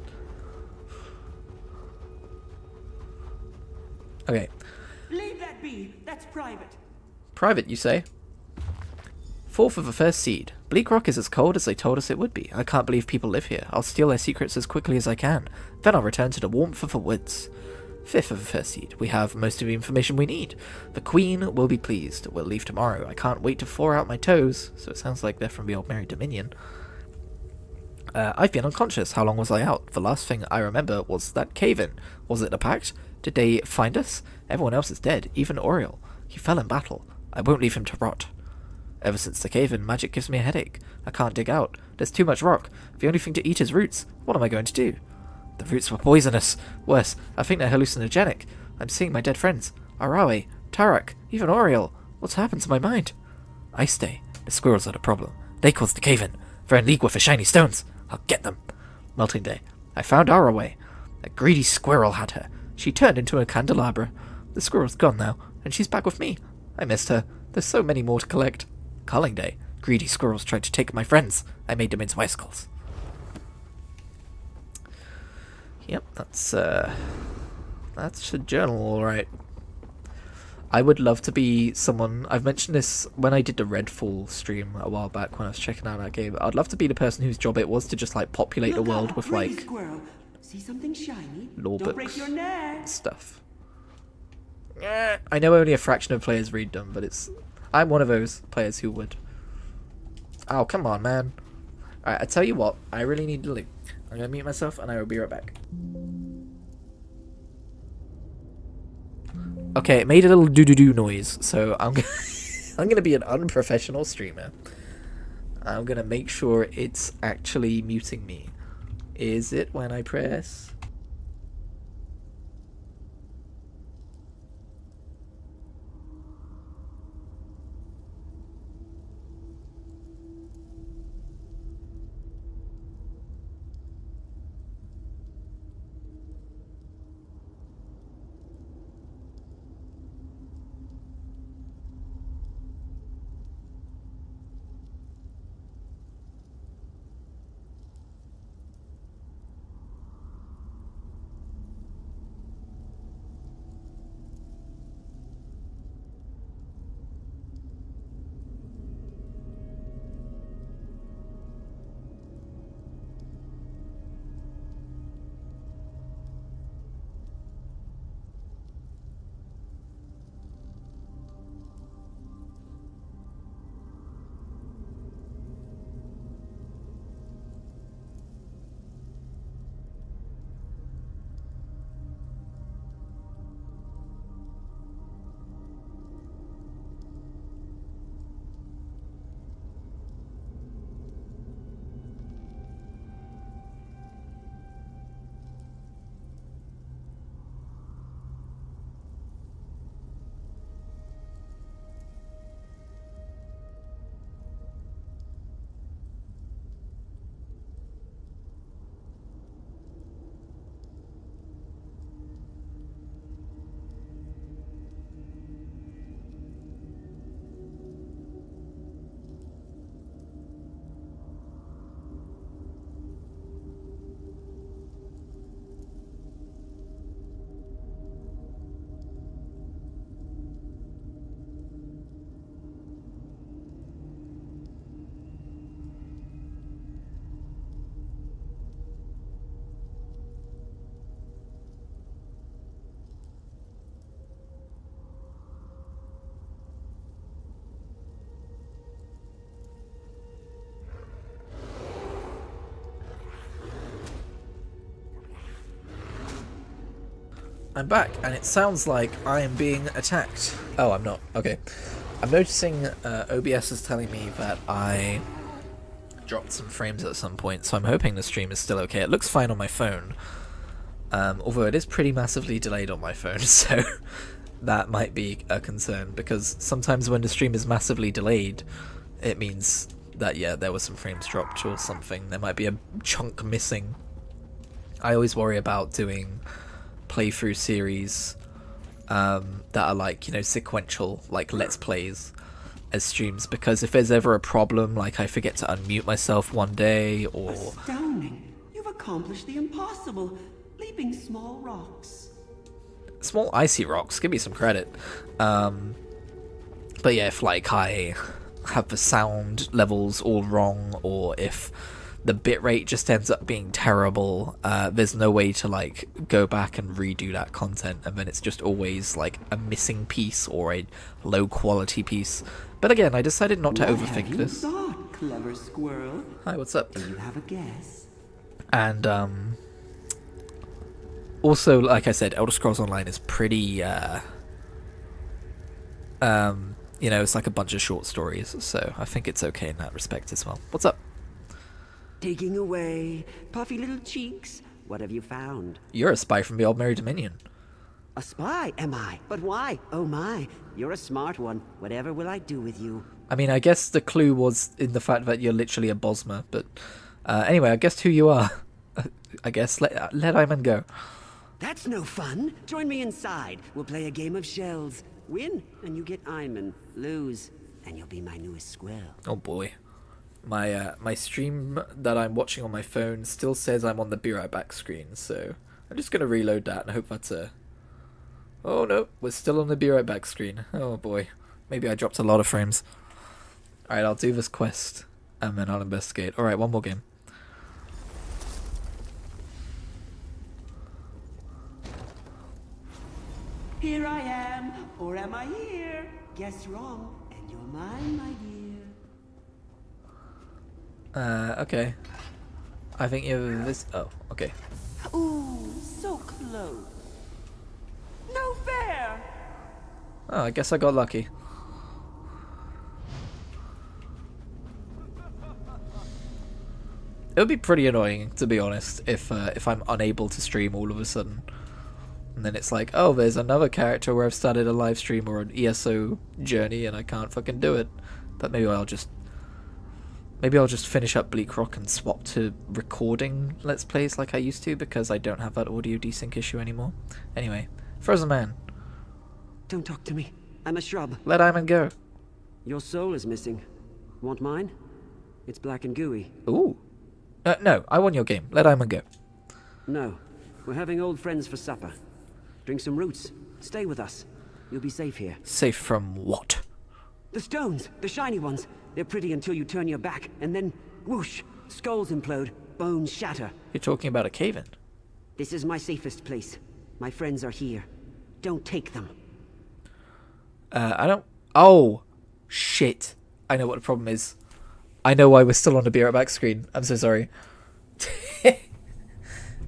Okay. Leave that be. That's private. Private, you say? Fourth of the first seed. Bleak Rock is as cold as they told us it would be. I can't believe people live here. I'll steal their secrets as quickly as I can. Then I'll return to the warmth of the woods. Fifth of the first seed. We have most of the information we need. The Queen will be pleased. We'll leave tomorrow. I can't wait to thaw out my toes. So it sounds like they're from the old Merry Dominion. I've been unconscious. How long was I out? The last thing I remember was that cave-in. Was it the Pact? Did they find us? Everyone else is dead. Even Oriel. He fell in battle. I won't leave him to rot. Ever since the cave-in, magic gives me a headache. I can't dig out. There's too much rock. The only thing to eat is roots. What am I going to do? The roots were poisonous. Worse, I think they're hallucinogenic. I'm seeing my dead friends. Arawe, Tarak, even Oriel. What's happened to my mind? I stay. The squirrels are the problem. They caused the cave-in. They're in league with the shiny stones. I'll get them. Melting Day. I found Arawe. A greedy squirrel had her. She turned into a candelabra. The squirrel's gone now, and she's back with me. I missed her. There's so many more to collect. Culling Day. Greedy squirrels tried to take my friends. I made them into icicles. Yep, that's a journal, alright. I would love to be someone... I've mentioned this when I did the Redfall stream a while back when I was checking out that game. I'd love to be the person whose job it was to just, like, populate the world with, like... Squirrel. See something shiny? Law Don't books break your neck. stuff. I know only a fraction of players read them, but I'm one of those players who would. Oh, come on, man. Alright, I tell you what, I really need to leave. I'm gonna mute myself and I will be right back. Okay, it made a little doo-doo-doo noise, so I'm gonna be an unprofessional streamer. I'm gonna make sure it's actually muting me. Is it when I press? I'm back, and it sounds like I am being attacked. Oh, I'm not. Okay. I'm noticing OBS is telling me that I dropped some frames at some point, so I'm hoping the stream is still okay. It looks fine on my phone, although it is pretty massively delayed on my phone, so that might be a concern, because sometimes when the stream is massively delayed, it means that, yeah, there were some frames dropped or something. There might be a chunk missing. I always worry about doing playthrough series that are like, you know, sequential, like let's plays as streams, because if there's ever a problem, like I forget to unmute myself one day, or Astounding. You've accomplished the impossible, leaping small rocks. small icy rocks, give me some credit. But yeah, if like I have the sound levels all wrong, or if the bitrate just ends up being terrible, there's no way to like go back and redo that content, and then it's just always like a missing piece or a low quality piece. But again, I decided not to overthink this. Thought, clever squirrel? Hi, what's up? Do you have a guess? And also, like I said, Elder Scrolls Online is pretty you know, it's like a bunch of short stories, so I think it's okay in that respect as well. What's up? Digging away, puffy little cheeks. What have you found? You're a spy from the Old Merry Dominion. A spy, am I? But why? Oh my, you're a smart one. Whatever will I do with you? I mean, I guess the clue was in the fact that you're literally a Bosmer, but anyway, I guessed who you are. I guess let Iman go. That's no fun. Join me inside. We'll play a game of shells. Win, and you get Iman. Lose, and you'll be my newest squirrel. Oh boy. My stream that I'm watching on my phone still says I'm on the Be Right Back screen, so I'm just gonna reload that and hope that's a... Oh no, we're still on the Be Right Back screen. Oh boy. Maybe I dropped a lot of frames. Alright, I'll do this quest and then I'll investigate. Alright, one more game. Here I am, or am I here? Guess wrong, and you're mine, my dear. Okay. I think you're this... Oh, okay. Ooh, so close. No fair! Oh, I guess I got lucky. It would be pretty annoying, to be honest, if I'm unable to stream all of a sudden. And then it's like, oh, there's another character where I've started a live stream or an ESO journey and I can't fucking do it. But maybe I'll just finish up Bleak Rock and swap to recording Let's Plays like I used to, because I don't have that audio desync issue anymore. Anyway, Frozen Man. Don't talk to me. I'm a shrub. Let Iman go. Your soul is missing. Want mine? It's black and gooey. Ooh. No, I want your game. Let Iman go. No. We're having old friends for supper. Drink some roots. Stay with us. You'll be safe here. Safe from what? The stones! The shiny ones! They're pretty until you turn your back, and then, whoosh! Skulls implode, bones shatter. You're talking about a cave-in. This is my safest place. My friends are here. Don't take them. I don't... Oh! Shit. I know what the problem is. I know why we're still on the Be Right Back screen. I'm so sorry.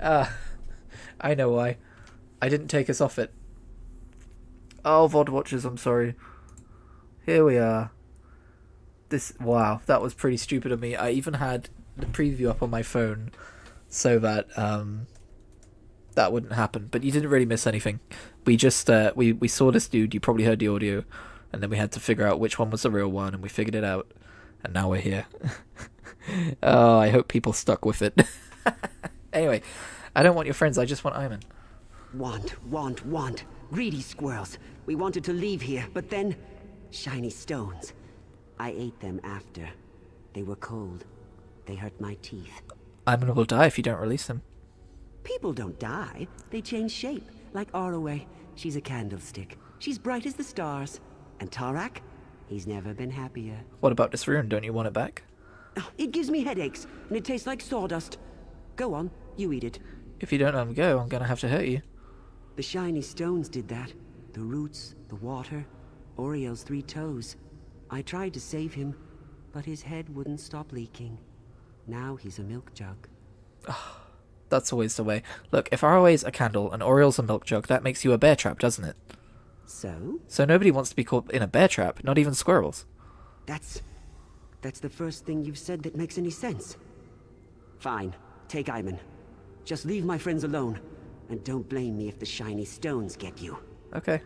I know why. I didn't take us off it. Oh, VOD watchers, I'm sorry. Here we are. Wow, that was pretty stupid of me. I even had the preview up on my phone so that that wouldn't happen. But you didn't really miss anything. We just we saw this dude. You probably heard the audio, and then we had to figure out which one was the real one, and we figured it out. And now we're here. Oh, I hope people stuck with it. Anyway, I don't want your friends. I just want Iman. Want. Greedy squirrels. We wanted to leave here, but then... Shiny stones. I ate them after. They were cold. They hurt my teeth. Iman will die if you don't release them. People don't die. They change shape. Like Arroway. She's a candlestick. She's bright as the stars. And Tarak? He's never been happier. What about this rune? Don't you want it back? Oh, it gives me headaches, and it tastes like sawdust. Go on, you eat it. If you don't let him go, I'm gonna have to hurt you. The shiny stones did that. The roots, the water, Oriel's 3 toes. I tried to save him, but his head wouldn't stop leaking. Now he's a milk jug. That's always the way. Look, if Arroway's a candle and Oriel's a milk jug, that makes you a bear trap, doesn't it? So? So nobody wants to be caught in a bear trap, not even squirrels. That's the first thing you've said that makes any sense. Fine, take Iman. Just leave my friends alone, and don't blame me if the shiny stones get you. Okay.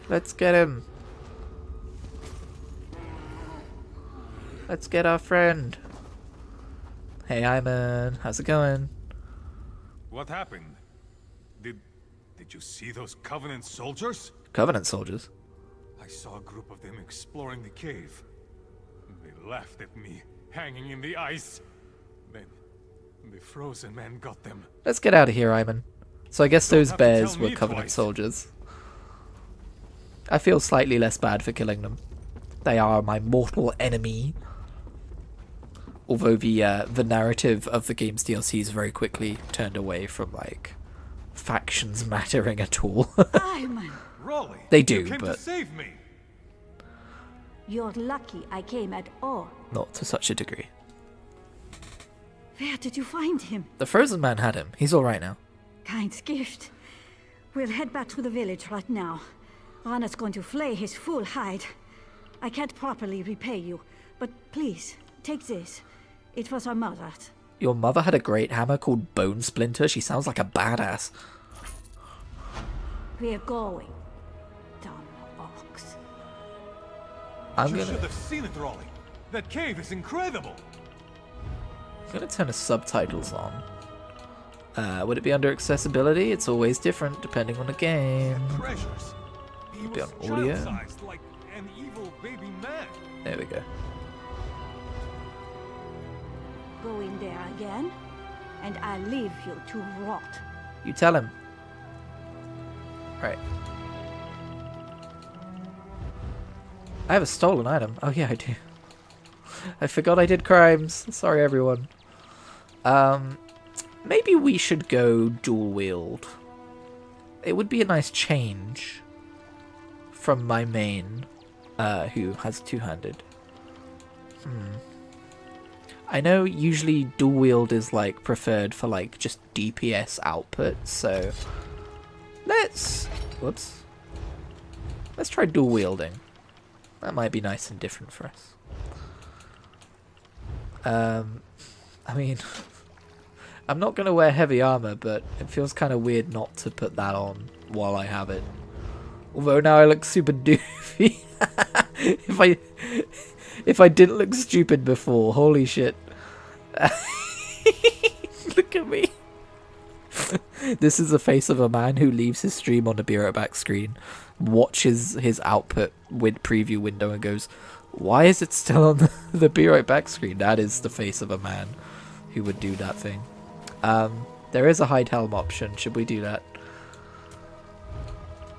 Let's get him. Let's get our friend. Hey, Iman. How's it going? What happened? Did you see those Covenant soldiers? Covenant soldiers? I saw a group of them exploring the cave. They laughed at me, hanging in the ice. Then, the frozen man got them. Let's get out of here, Iman. So I guess those Don't have to bears tell were me Covenant twice. soldiers. I feel slightly less bad for killing them. They are my mortal enemy. Although the narrative of the game's DLCs very quickly turned away from, like, factions mattering at all. Iman! Rolly, They do, you came but- to save me. You're lucky I came at all. Not to such a degree. Where did you find him? The frozen man had him. He's alright now. Kind gift. We'll head back to the village right now. Rana's going to flay his full hide. I can't properly repay you, but please, take this. It was our mother's. Your mother had a great hammer called Bone Splinter. She sounds like a badass. We're going. Dumb ox. I'm You gonna should have seen it, Rolly. That cave is incredible. turn the subtitles on. Would it be under accessibility? It's always different depending on the game. Treasures. He Be was on audio. child-sized, like an evil baby man. There we go. Go in there again, and I leave you to rot. You tell him. Right. I have a stolen item. Oh yeah, I do. I forgot I did crimes. Sorry, everyone. Maybe we should go dual wield. It would be a nice change from my main, who has two-handed. I know usually dual wield is like preferred for like just DPS output, so let's try dual wielding. That might be nice and different for us. I mean, I'm not going to wear heavy armor, but it feels kind of weird not to put that on while I have it. Although now I look super doofy. If I didn't look stupid before, holy shit. Look at me. This is the face of a man who leaves his stream on the Be Right Back screen, watches his output with preview window and goes, why is it still on the Be Right Back screen? That is the face of a man who would do that thing. There is a hide helm option. Should we do that?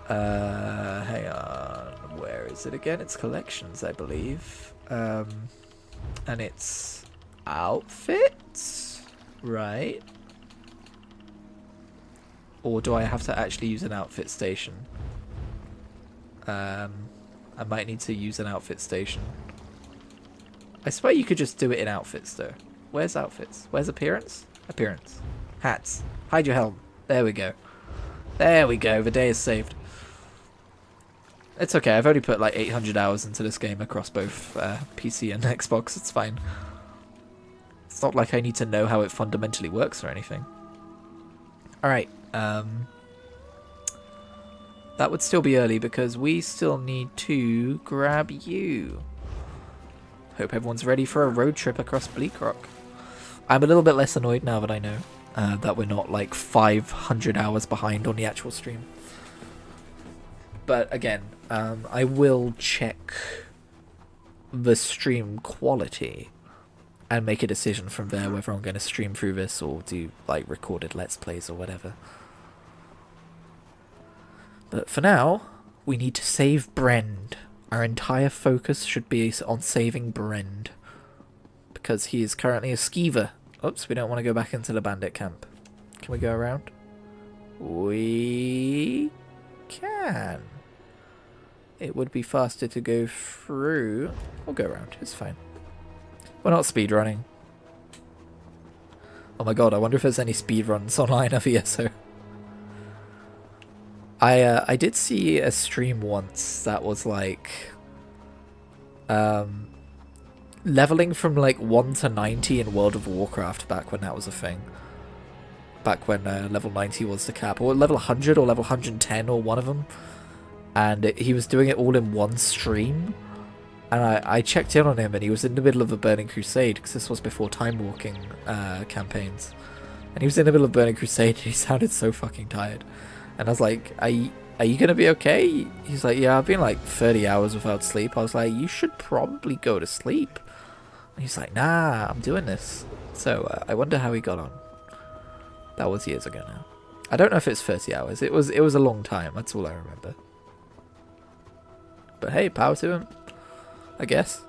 Hang on. Where is it again? It's collections, I believe. And it's outfits, right? Or do I have to actually use an outfit station? I might need to use an outfit station. I swear you could just do it in outfits though. Where's outfits? Where's appearance? Appearance. Hats. Hide your helm. There we go. There we go. The day is saved. It's okay. I've only put like 800 hours into this game across both PC and Xbox. It's fine. It's not like I need to know how it fundamentally works or anything. Alright. That would still be early because we still need to grab you. Hope everyone's ready for a road trip across Bleakrock. I'm a little bit less annoyed now that I know that we're not like 500 hours behind on the actual stream. But again, I will check the stream quality and make a decision from there whether I'm going to stream through this or do like recorded Let's Plays or whatever. But for now, we need to save Brend. Our entire focus should be on saving Brend. Because he is currently a skeever. Oops, we don't want to go back into the bandit camp. Can we go around? We can. It would be faster to go through. We'll go around, it's fine. We're not speedrunning. Oh my god, I wonder if there's any speedruns online of ESO. I did see a stream once that was like leveling from like 1 to 90 in World of Warcraft back when that was a thing. Back when level 90 was the cap, or level 100 or level 110 or one of them. And he was doing it all in one stream. And I checked in on him and he was in the middle of a Burning Crusade, because this was before time walking campaigns. And he was in the middle of Burning Crusade and he sounded so fucking tired. And I was like, are you going to be okay? He's like, yeah, I've been like 30 hours without sleep. I was like, you should probably go to sleep. And he's like, nah, I'm doing this. So I wonder how he got on. That was years ago now. I don't know if it's 30 hours. It was a long time. That's all I remember. But hey, power to him, I guess.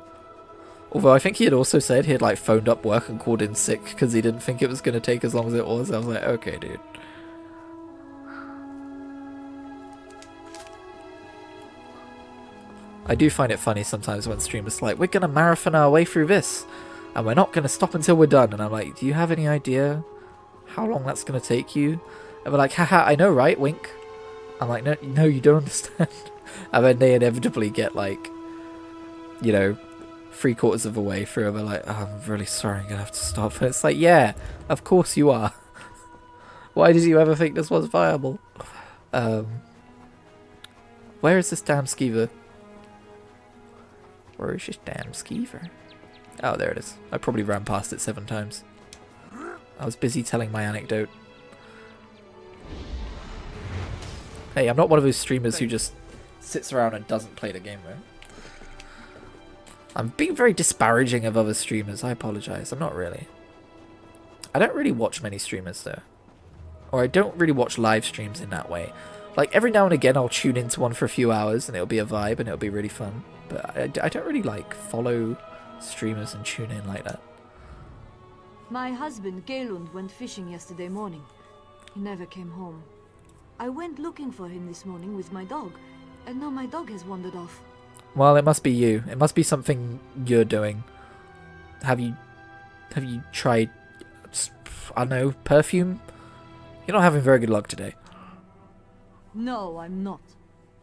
Although I think he had also said he had like phoned up work and called in sick because he didn't think it was going to take as long as it was. I was like, okay, dude. I do find it funny sometimes when streamers are like, we're going to marathon our way through this and we're not going to stop until we're done. And I'm like, do you have any idea how long that's going to take you? And they're like, haha, I know, right? Wink. I'm like, no, you don't understand. And then they inevitably get like, you know, 3/4 of the way through and they're like, oh, I'm really sorry, I'm going to have to stop. And it's like, yeah, of course you are. Why did you ever think this was viable? Where is this damn skeever? Where is this damn skeever? Oh, there it is. I probably ran past it 7 times. I was busy telling my anecdote. Hey, I'm not one of those streamers who just sits around and doesn't play the game, right? I'm being very disparaging of other streamers. I apologize. I'm not really. I don't really watch many streamers though. Or I don't really watch live streams in that way. Like every now and again I'll tune into one for a few hours and it'll be a vibe and it'll be really fun. But I don't really like follow streamers and tune in like that. My husband, Galund, went fishing yesterday morning. He never came home. I went looking for him this morning with my dog, and now my dog has wandered off. Well, it must be you. It must be something you're doing. Have you tried, I don't know, perfume? You're not having very good luck today. No, I'm not.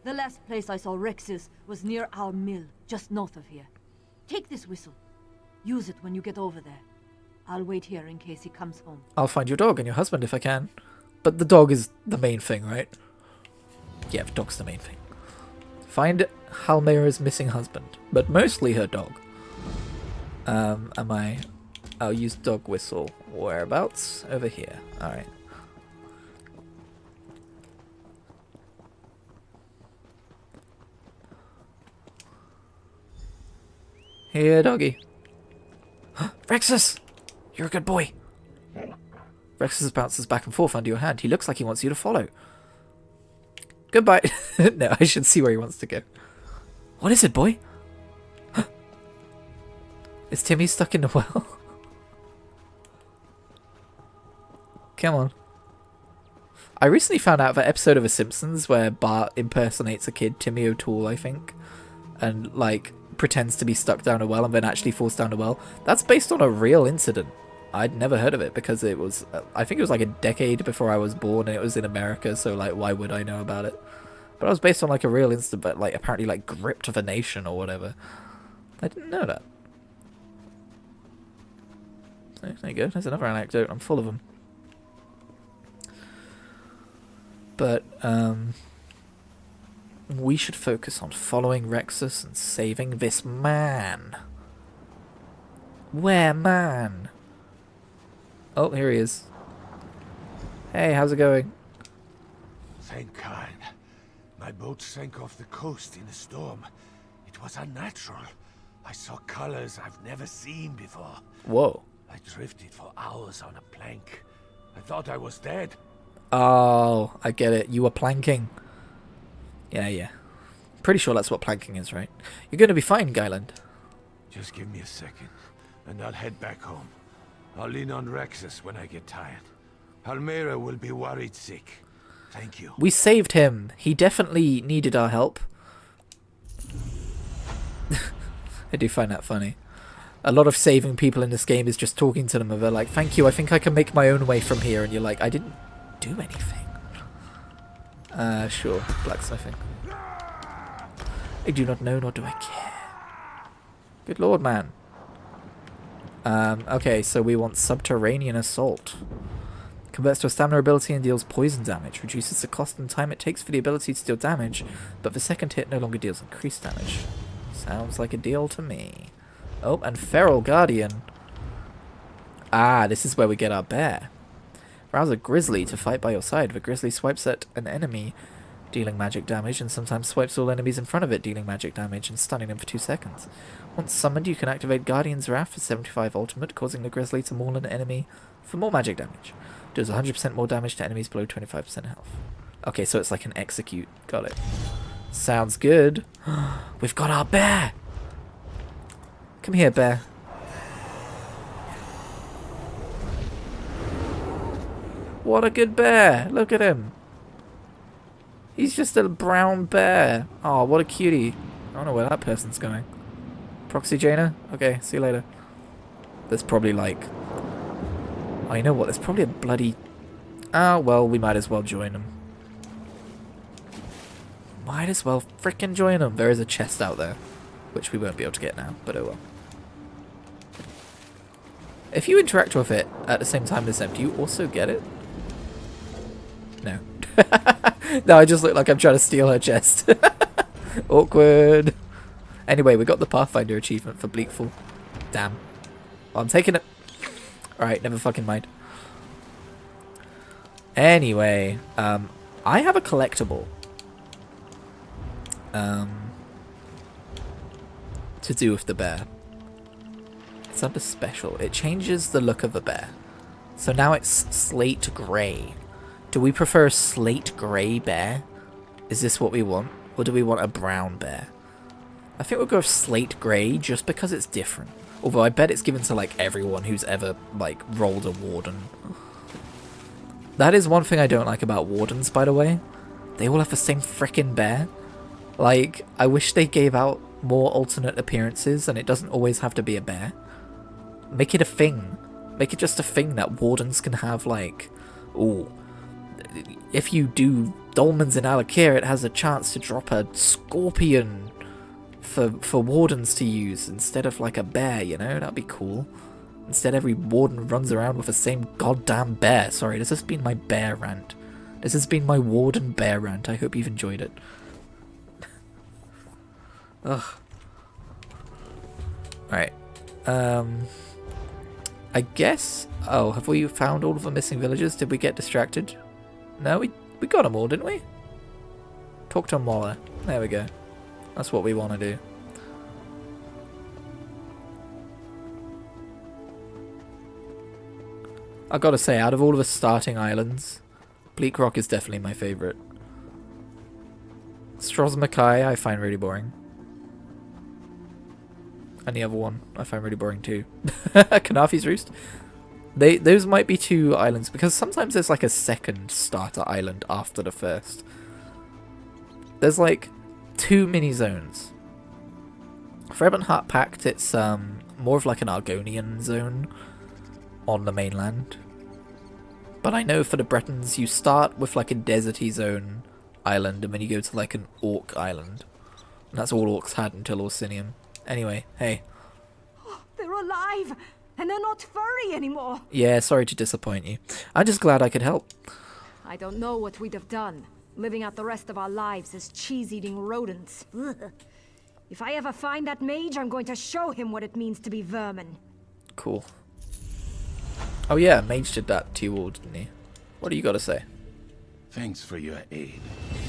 The last place I saw Rexus was near our mill, just north of here. Take this whistle. Use it when you get over there. I'll wait here in case he comes home. I'll find your dog and your husband if I can. But the dog is the main thing, right? Yeah, the dog's the main thing. Find Halmera's missing husband, but mostly her dog. I'll use dog whistle. Whereabouts? Over here. Alright. Here, doggy. Rexus! You're a good boy. Rexus bounces back and forth under your hand. He looks like he wants you to follow. Goodbye. No, I should see where he wants to go. What is it, boy? Is Timmy stuck in the well? Come on. I recently found out of an episode of The Simpsons where Bart impersonates a kid, Timmy O'Toole, I think, and, like, pretends to be stuck down a well and then actually falls down a well. That's based on a real incident. I'd never heard of it because it was, I think it was like a decade before I was born and it was in America, so like why would I know about it? But it was based on like a real incident, but like apparently like gripped the nation or whatever. I didn't know that. So, there you go, there's another anecdote, I'm full of them. But, we should focus on following Rexus and saving this man. Where man? Oh, here he is. Hey, how's it going? Thank kind. My boat sank off the coast in a storm. It was unnatural. I saw colors I've never seen before. Whoa. I drifted for hours on a plank. I thought I was dead. Oh, I get it. You were planking. Yeah. Pretty sure that's what planking is, right? You're going to be fine, Guyland. Just give me a second, and I'll head back home. I'll lean on Rexus when I get tired. Halmera will be worried sick. Thank you. We saved him. He definitely needed our help. I do find that funny. A lot of saving people in this game is just talking to them and they're like, thank you, I think I can make my own way from here. And you're like, I didn't do anything. Sure. Blacksmithing. I do not know, nor do I care. Good lord, man. Okay, so we want Subterranean Assault. Converts to a stamina ability and deals poison damage. Reduces the cost and time it takes for the ability to deal damage, but the second hit no longer deals increased damage. Sounds like a deal to me. Oh, and Feral Guardian. Ah, this is where we get our bear. Rouse a grizzly to fight by your side. The grizzly swipes at an enemy, dealing magic damage, and sometimes swipes all enemies in front of it, dealing magic damage and stunning them for 2 seconds. Once summoned, you can activate Guardian's Wrath for 75 ultimate, causing the grizzly to maul an enemy for more magic damage. Does 100% more damage to enemies below 25% health. Okay, so it's like an execute. Got it. Sounds good. We've got our bear! Come here, bear. What a good bear! Look at him. He's just a brown bear. Oh, what a cutie. I don't know where that person's going. Proxy Jaina? Okay, see you later. There's probably like... Oh, you know what? There's probably a bloody... Oh, well, we might as well join them. Might as well frickin' join them. There is a chest out there, which we won't be able to get now, but oh well. If you interact with it at the same time as them, do you also get it? No. No, I just look like I'm trying to steal her chest. Awkward. Anyway, we got the Pathfinder achievement for Bleakfall. Damn. Well, I'm taking it. Alright, never fucking mind. Anyway, I have a collectible. to do with the bear. It's under special. It changes the look of a bear. So now it's slate grey. Do we prefer a slate grey bear? Is this what we want? Or do we want a brown bear? I think we'll go with slate grey just because it's different. Although I bet it's given to like everyone who's ever like rolled a warden. That is one thing I don't like about wardens, by the way. They all have the same frickin' bear. Like, I wish they gave out more alternate appearances and it doesn't always have to be a bear. Make it a thing. Make it just a thing that wardens can have, like, ooh, if you do Dolmens in Alakir, it has a chance to drop a scorpion for wardens to use instead of like a bear, you know? That'd be cool. Instead, every warden runs around with the same goddamn bear. Sorry, this has been my bear rant. This has been my warden bear rant. I hope you've enjoyed it. Ugh. Alright. I guess... Oh, have we found all of the missing villagers? Did we get distracted? No, we got them all, didn't we? Talk to Mola. There we go. That's what we want to do. I gotta say, out of all of the starting islands, Bleak Rock is definitely my favourite. Strozmakai I find really boring. And the other one I find really boring too. Kanafi's Roost. Those might be two islands, because sometimes there's like a second starter island after the first. There's like 2 mini zones. For Ebonheart Pact, it's more of like an Argonian zone on the mainland. But I know for the Bretons, you start with like a deserty zone island, and then you go to like an orc island. And that's all orcs had until Orsinium. Anyway, hey. Oh, they're alive, and they're not furry anymore. Yeah, sorry to disappoint you. I'm just glad I could help. I don't know what we'd have done, living out the rest of our lives as cheese-eating rodents. Ugh. If I ever find that mage, I'm going to show him what it means to be vermin. Cool. Oh yeah, Mage did that to you all, didn't he? What do you got to say? Thanks for your aid.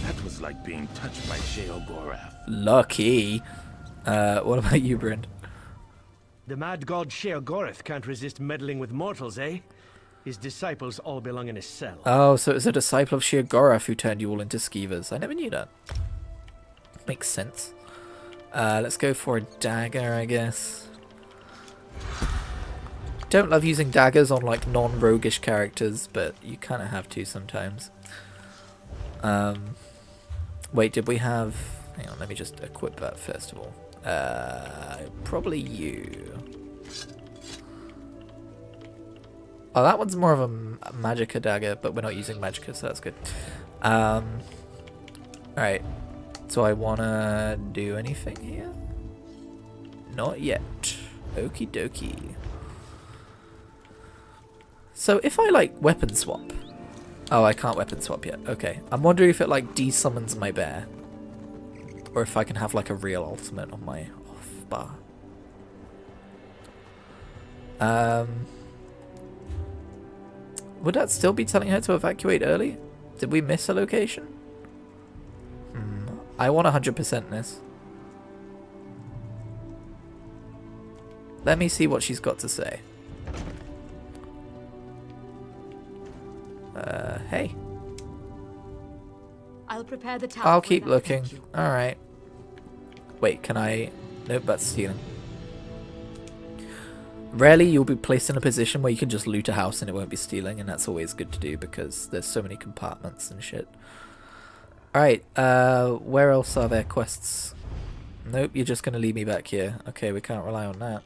That was like being touched by Sheogorath. Lucky. What about you, Brent? The mad god Sheogorath can't resist meddling with mortals, eh? His disciples all belong in his cell. Oh, so it's a disciple of Sheogorath who turned you all into skeevers. I never knew that. Makes sense. Let's go for a dagger, I guess. Don't love using daggers on like non-roguish characters, but you kind of have to sometimes. Wait, did we have... Hang on, let me just equip that first of all. Probably you. Oh, that one's more of a Magicka dagger, but we're not using Magicka, so that's good. Alright. So I wanna do anything here? Not yet. Okie dokie. So if I like weapon swap... Oh, I can't weapon swap yet. Okay. I'm wondering if it like desummons my bear. Or if I can have like a real ultimate on my off bar. Would that still be telling her to evacuate early? Did we miss a location? I want 100% this. Let me see what she's got to say. Hey. I'll prepare the tower. I'll keep looking. Alright. Wait, can I... Nope, that's stealing. Rarely you'll be placed in a position where you can just loot a house and it won't be stealing, and that's always good to do because there's so many compartments and shit. Alright, where else are there quests? Nope, you're just gonna leave me back here. Okay, we can't rely on that.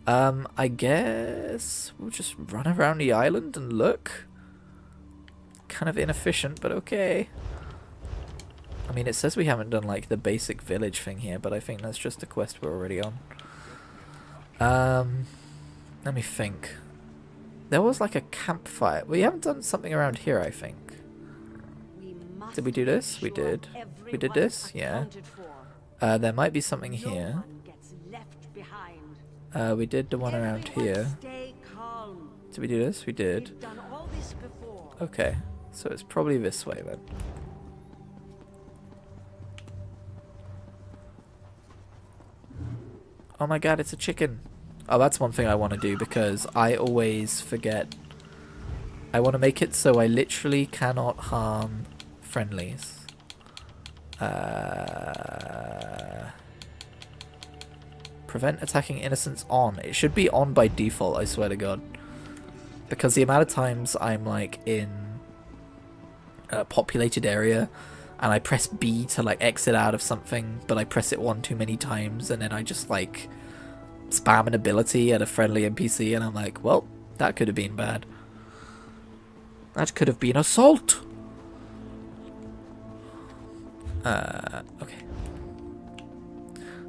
I guess we'll just run around the island and look. Kind of inefficient, but okay. I mean, it says we haven't done like the basic village thing here, but I think that's just a quest we're already on. Let me think. There was like a campfire. We haven't done something around here, I think. Did we do this? We did. We did this? Yeah. There might be something here. We did the one around here. Did we do this? We did. Okay. So it's probably this way then. Oh my god, it's a chicken. Oh, that's one thing I want to do because I always forget. I want to make it so I literally cannot harm friendlies. Prevent attacking innocents on. It should be on by default, I swear to god. Because the amount of times I'm like in a populated area and I press B to like exit out of something, but I press it one too many times and then I just like spam an ability at a friendly NPC and I'm like, well, that could have been bad. That could have been assault. Okay.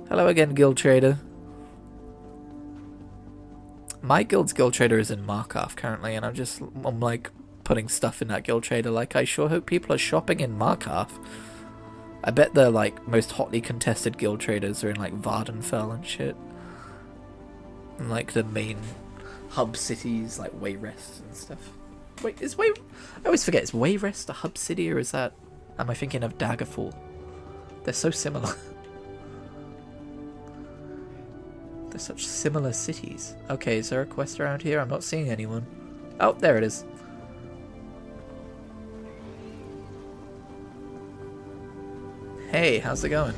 Hello again, guild trader. My guild's guild trader is in Markarth currently, and I'm like putting stuff in that guild trader. Like, I sure hope people are shopping in Markarth. I bet the like most hotly contested guild traders are in like Vardenfell and shit, and like the main hub cities like Wayrest and stuff. Wait, I always forget, is Wayrest a hub city, or is that? Am I thinking of Daggerfall? They're so similar. They're such similar cities. Okay, is there a quest around here? I'm not seeing anyone. Oh, there it is. Hey, how's it going?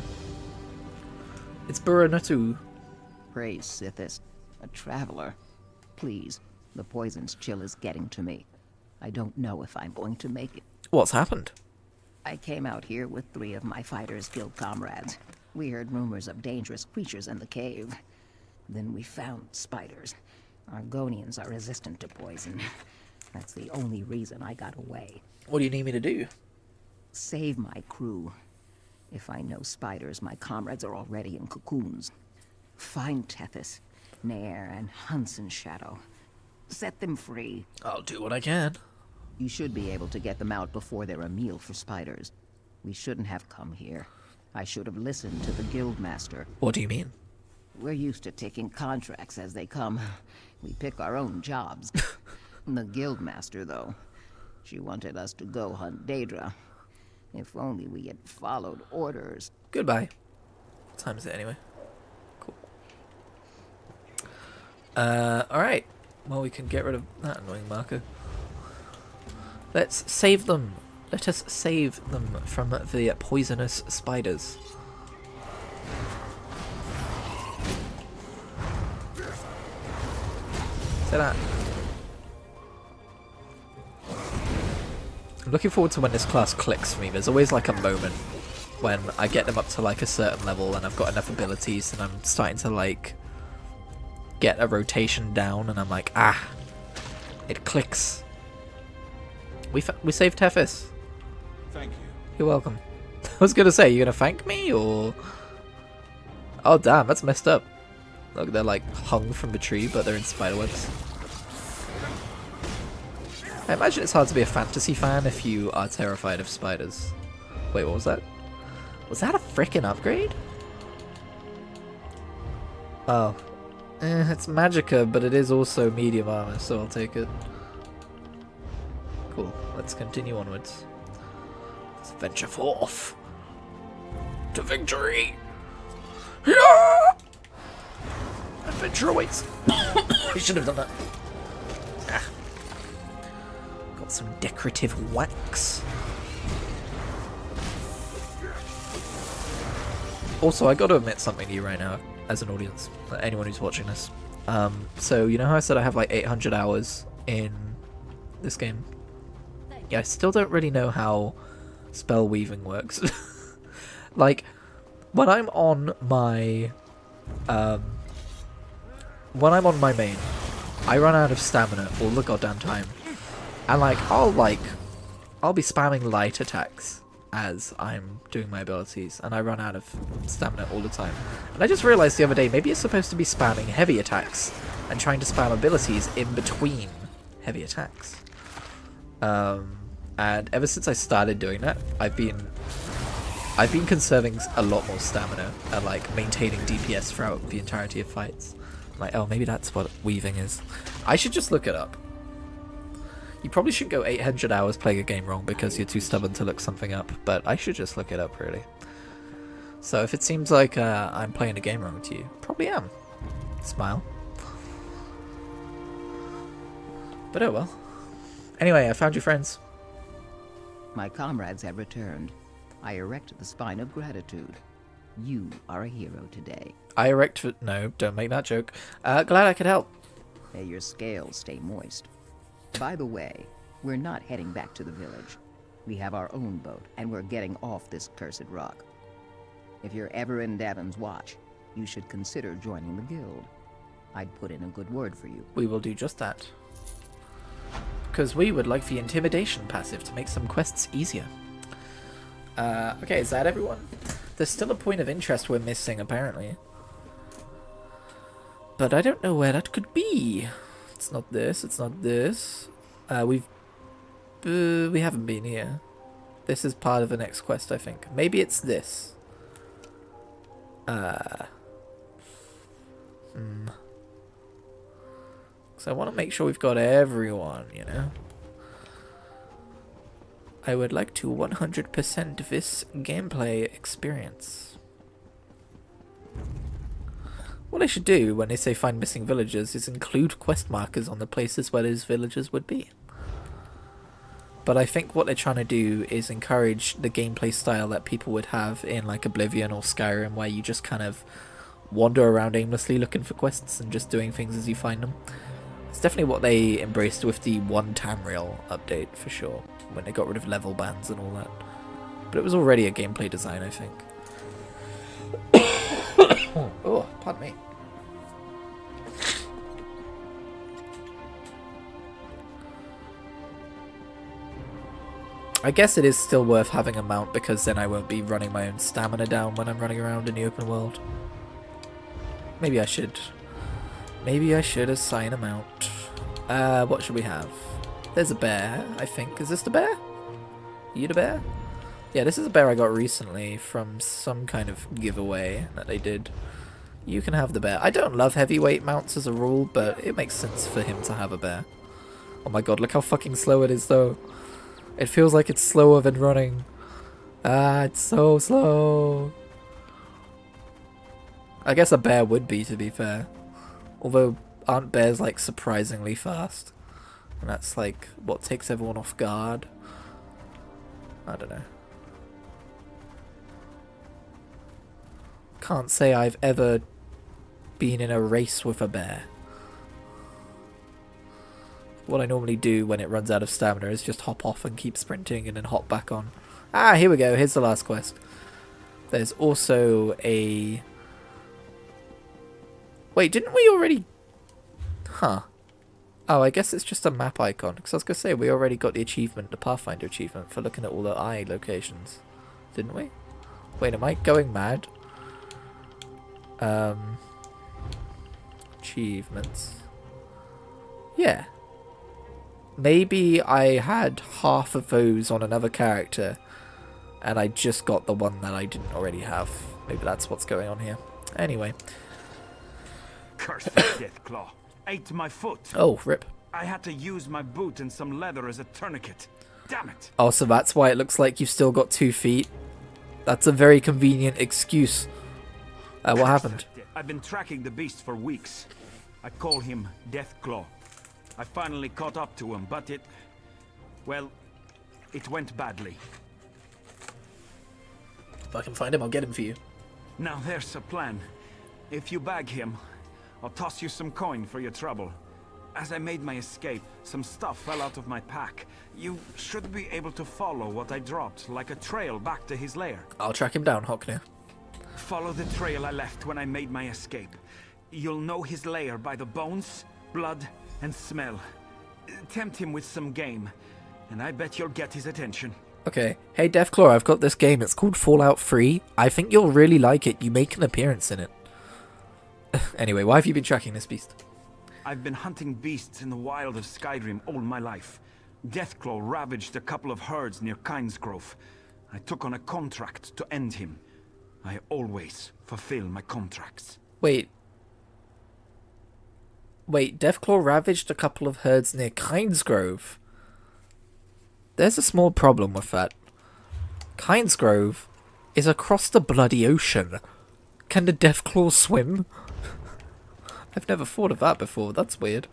It's Buranatu. Praise Sithis. A traveler. Please, the poison's chill is getting to me. I don't know if I'm going to make it. What's happened? I came out here with 3 of my fighters' guild comrades. We heard rumors of dangerous creatures in the cave. Then we found spiders. Argonians are resistant to poison. That's the only reason I got away. What do you need me to do? Save my crew. If I know spiders, my comrades are already in cocoons. Find Tethys, Nair, and Hunson's Shadow. Set them free. I'll do what I can. You should be able to get them out before they're a meal for spiders. We shouldn't have come here. I should have listened to the guildmaster. What do you mean? We're used to taking contracts as they come. We pick our own jobs. The guildmaster, though, she wanted us to go hunt Daedra. If only we had followed orders. Goodbye. What time is it anyway? Cool. Alright. Well, we can get rid of that annoying marker. Let's save them. Let us save them from the poisonous spiders. Say that. I'm looking forward to when this class clicks for me. There's always like a moment when I get them up to like a certain level and I've got enough abilities and I'm starting to like get a rotation down and I'm like, ah, it clicks. We saved Tethys. Thank you. You're welcome. I was gonna say, you gonna thank me or? Oh damn, that's messed up. Look, they're like hung from the tree, but they're in spiderwebs. I imagine it's hard to be a fantasy fan if you are terrified of spiders. Wait, what was that? Was that a frickin' upgrade? Oh. It's Magicka, but it is also medium armor, so I'll take it. Cool. Let's continue onwards. Let's venture forth to victory. Yeah! Adventure awaits. I should have done that. Ah. Got some decorative wax. Also, I got to admit something to you right now, as an audience, anyone who's watching this. So you know how I said I have like 800 hours in this game? Yeah, I still don't really know how spell weaving works. Like, when I'm on my main, I run out of stamina all the goddamn time, and like I'll be spamming light attacks as I'm doing my abilities, and I run out of stamina all the time. And I just realized the other day, maybe it's supposed to be spamming heavy attacks and trying to spam abilities in between heavy attacks. And ever since I started doing that, I've been conserving a lot more stamina and like maintaining DPS throughout the entirety of fights. Like, oh, maybe that's what weaving is. I should just look it up. You probably shouldn't go 800 hours playing a game wrong because you're too stubborn to look something up, but I should just look it up, really. So if it seems like I'm playing a game wrong to you, probably am. Smile. But oh well. Anyway, I found your friends. My comrades have returned. I erect the spine of gratitude. You are a hero today. I erect for... No, don't make that joke. Glad I could help. May your scales stay moist. By the way, we're not heading back to the village. We have our own boat, and we're getting off this cursed rock. If you're ever in Davon's watch, you should consider joining the guild. I'd put in a good word for you. We will do just that. Because we would like the intimidation passive to make some quests easier. Okay, is that everyone? There's still a point of interest we're missing, apparently. But I don't know where that could be. It's not this, it's not this. We haven't been here. This is part of the next quest, I think. Maybe it's this. So I want to make sure we've got everyone, you know. I would like to 100% this gameplay experience. What I should do when they say find missing villagers is include quest markers on the places where those villagers would be. But I think what they're trying to do is encourage the gameplay style that people would have in like Oblivion or Skyrim, where you just kind of wander around aimlessly looking for quests and just doing things as you find them. It's definitely what they embraced with the one Tamriel update, for sure, when they got rid of level bans and all that. But it was already a gameplay design, I think. Oh, pardon me. I guess it is still worth having a mount, because then I won't be running my own stamina down when I'm running around in the open world. Maybe I should assign a mount. What should we have? There's a bear, I think. Is this the bear? You the bear? Yeah, this is a bear I got recently from some kind of giveaway that they did. You can have the bear. I don't love heavyweight mounts as a rule, but it makes sense for him to have a bear. Oh my god, look how fucking slow it is though. It feels like it's slower than running. Ah, it's so slow. I guess a bear would be, to be fair. Although, aren't bears like surprisingly fast? And that's like what takes everyone off guard. I don't know. Can't say I've ever been in a race with a bear. What I normally do when it runs out of stamina is just hop off and keep sprinting and then hop back on. Ah, here we go. Here's the last quest. There's also a... Wait, didn't we already... Huh. Oh, I guess it's just a map icon. Because I was going to say, we already got the achievement, the Pathfinder achievement, for looking at all the eye locations. Didn't we? Wait, am I going mad? Achievements. Yeah. Maybe I had half of those on another character, and I just got the one that I didn't already have. Maybe that's what's going on here. Anyway. Cursed Deathclaw. Ate my foot. Oh, rip. I had to use my boot and some leather as a tourniquet. Damn it. Oh, so that's why it looks like you've still got 2 feet. That's a very convenient excuse. What happened? I've been tracking the beast for weeks. I call him Deathclaw. I finally caught up to him, but it... well, it went badly. If I can find him, I'll get him for you. Now there's a plan. If you bag him, I'll toss you some coin for your trouble. As I made my escape, some stuff fell out of my pack. You should be able to follow what I dropped, like a trail back to his lair. I'll track him down, Hockner. Follow the trail I left when I made my escape. You'll know his lair by the bones, blood, and smell. Tempt him with some game, and I bet you'll get his attention. Okay. Hey, Deathclaw, I've got this game. It's called Fallout 3. I think you'll really like it. You make an appearance in it. Anyway, why have you been tracking this beast? I've been hunting beasts in the wild of Skyrim all my life. Deathclaw ravaged a couple of herds near Kynesgrove. I took on a contract to end him. I always fulfill my contracts. Wait, Deathclaw ravaged a couple of herds near Kynesgrove. There's a small problem with that. Kynesgrove is across the bloody ocean. Can the Deathclaw swim? I've never thought of that before. That's weird.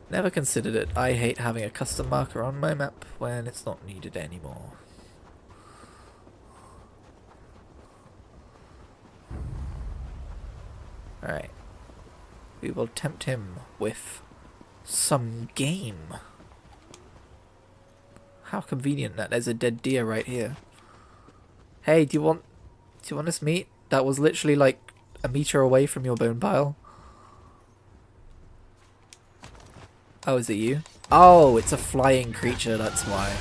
Never considered it. I hate having a custom marker on my map when it's not needed anymore. Alright. We will tempt him with some game. How convenient that there's a dead deer right here. Hey, do you want this meat? That was literally like a meter away from your bone pile. Oh, is it you? Oh, it's a flying creature, that's why.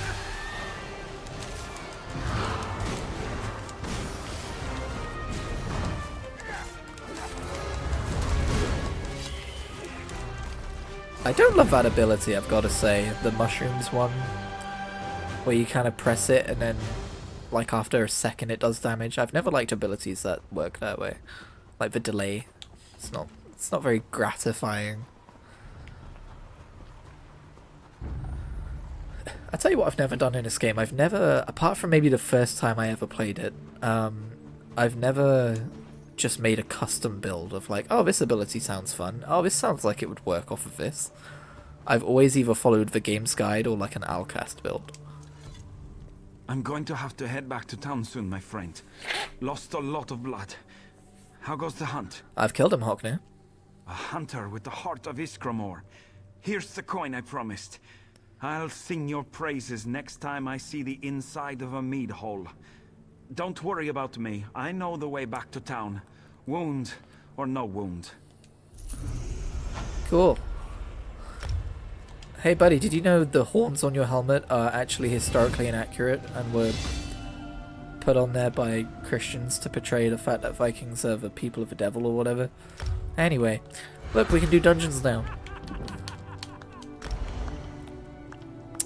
I don't love that ability, I've got to say. The mushrooms one. Where you kind of press it and then, like, after a second it does damage. I've never liked abilities that work that way. Like the delay. It's not very gratifying. I'll tell you what I've never done in this game. I've never, apart from maybe the first time I ever played it, I've never just made a custom build of like, oh, this ability sounds fun. Oh, this sounds like it would work off of this. I've always either followed the game's guide or like an Alcast build. I'm going to have to head back to town soon, my friend. Lost a lot of blood. How goes the hunt? I've killed him, Hockney. A hunter with the heart of Iskramor. Here's the coin I promised. I'll sing your praises next time I see the inside of a mead hole. Don't worry about me. I know the way back to town. Wound or no wound. Cool. Hey buddy, did you know the horns on your helmet are actually historically inaccurate and were put on there by Christians to portray the fact that Vikings are the people of the devil or whatever? Anyway, look, we can do dungeons now.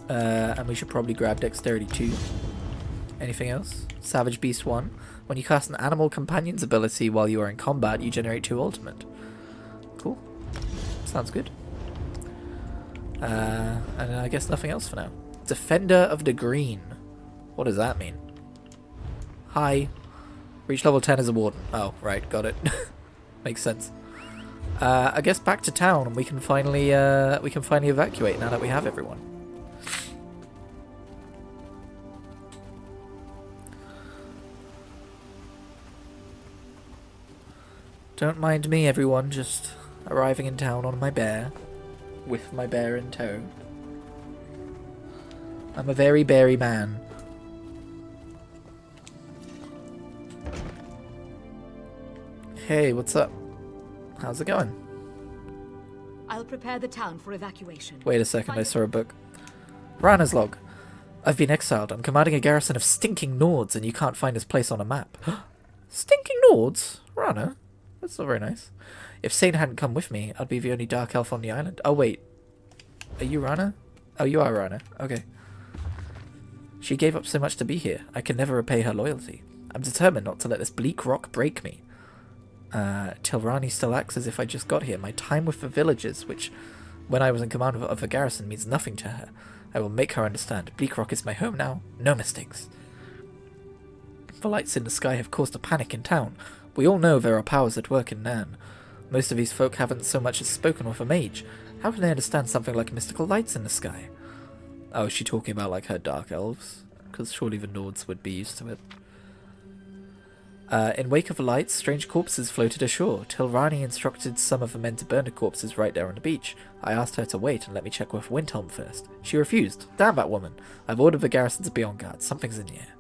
And we should probably grab Dexterity 2. Anything else? Savage Beast 1. When you cast an Animal Companion's ability while you are in combat, you generate 2 ultimate. Cool. Sounds good. And I guess nothing else for now. Defender of the Green. What does that mean? Hi. Reach level 10 as a warden. Oh, right, got it. Makes sense. I guess back to town, and we can finally evacuate now that we have everyone. Don't mind me, everyone, just arriving in town on my bear. With my bear in tow. I'm a very beary man. Hey, what's up? How's it going? I'll prepare the town for evacuation. Wait a second, I saw a book. Rana's log. I've been exiled. I'm commanding a garrison of stinking Nords and you can't find his place on a map. Stinking Nords? Rana? That's not very nice. If Sane hadn't come with me, I'd be the only dark elf on the island. Oh, wait. Are you Rana? Oh, you are Rana. Okay. She gave up so much to be here. I can never repay her loyalty. I'm determined not to let this bleak rock break me. Tilrani still acts as if I just got here. My time with the villagers, which, when I was in command of a garrison, means nothing to her. I will make her understand. Bleak Rock is my home now. No mistakes. The lights in the sky have caused a panic in town. We all know there are powers at work in Nan. Most of these folk haven't so much as spoken with a mage. How can they understand something like mystical lights in the sky? Oh, is she talking about like her dark elves? Because surely the Nords would be used to it. In wake of the lights, strange corpses floated ashore. Tilrani instructed some of the men to burn the corpses right there on the beach. I asked her to wait and let me check with Windhelm first. She refused. Damn that woman. I've ordered the garrison to be on guard. Something's in the air.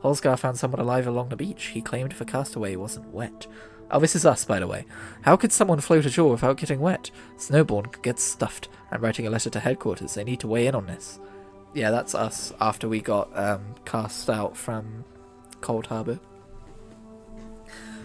Holsgar found someone alive along the beach. He claimed the castaway wasn't wet. Oh, this is us, by the way. How could someone float ashore without getting wet? Snowborn could get stuffed. I'm writing a letter to headquarters. They need to weigh in on this. Yeah, that's us after we got cast out from Cold Harbour.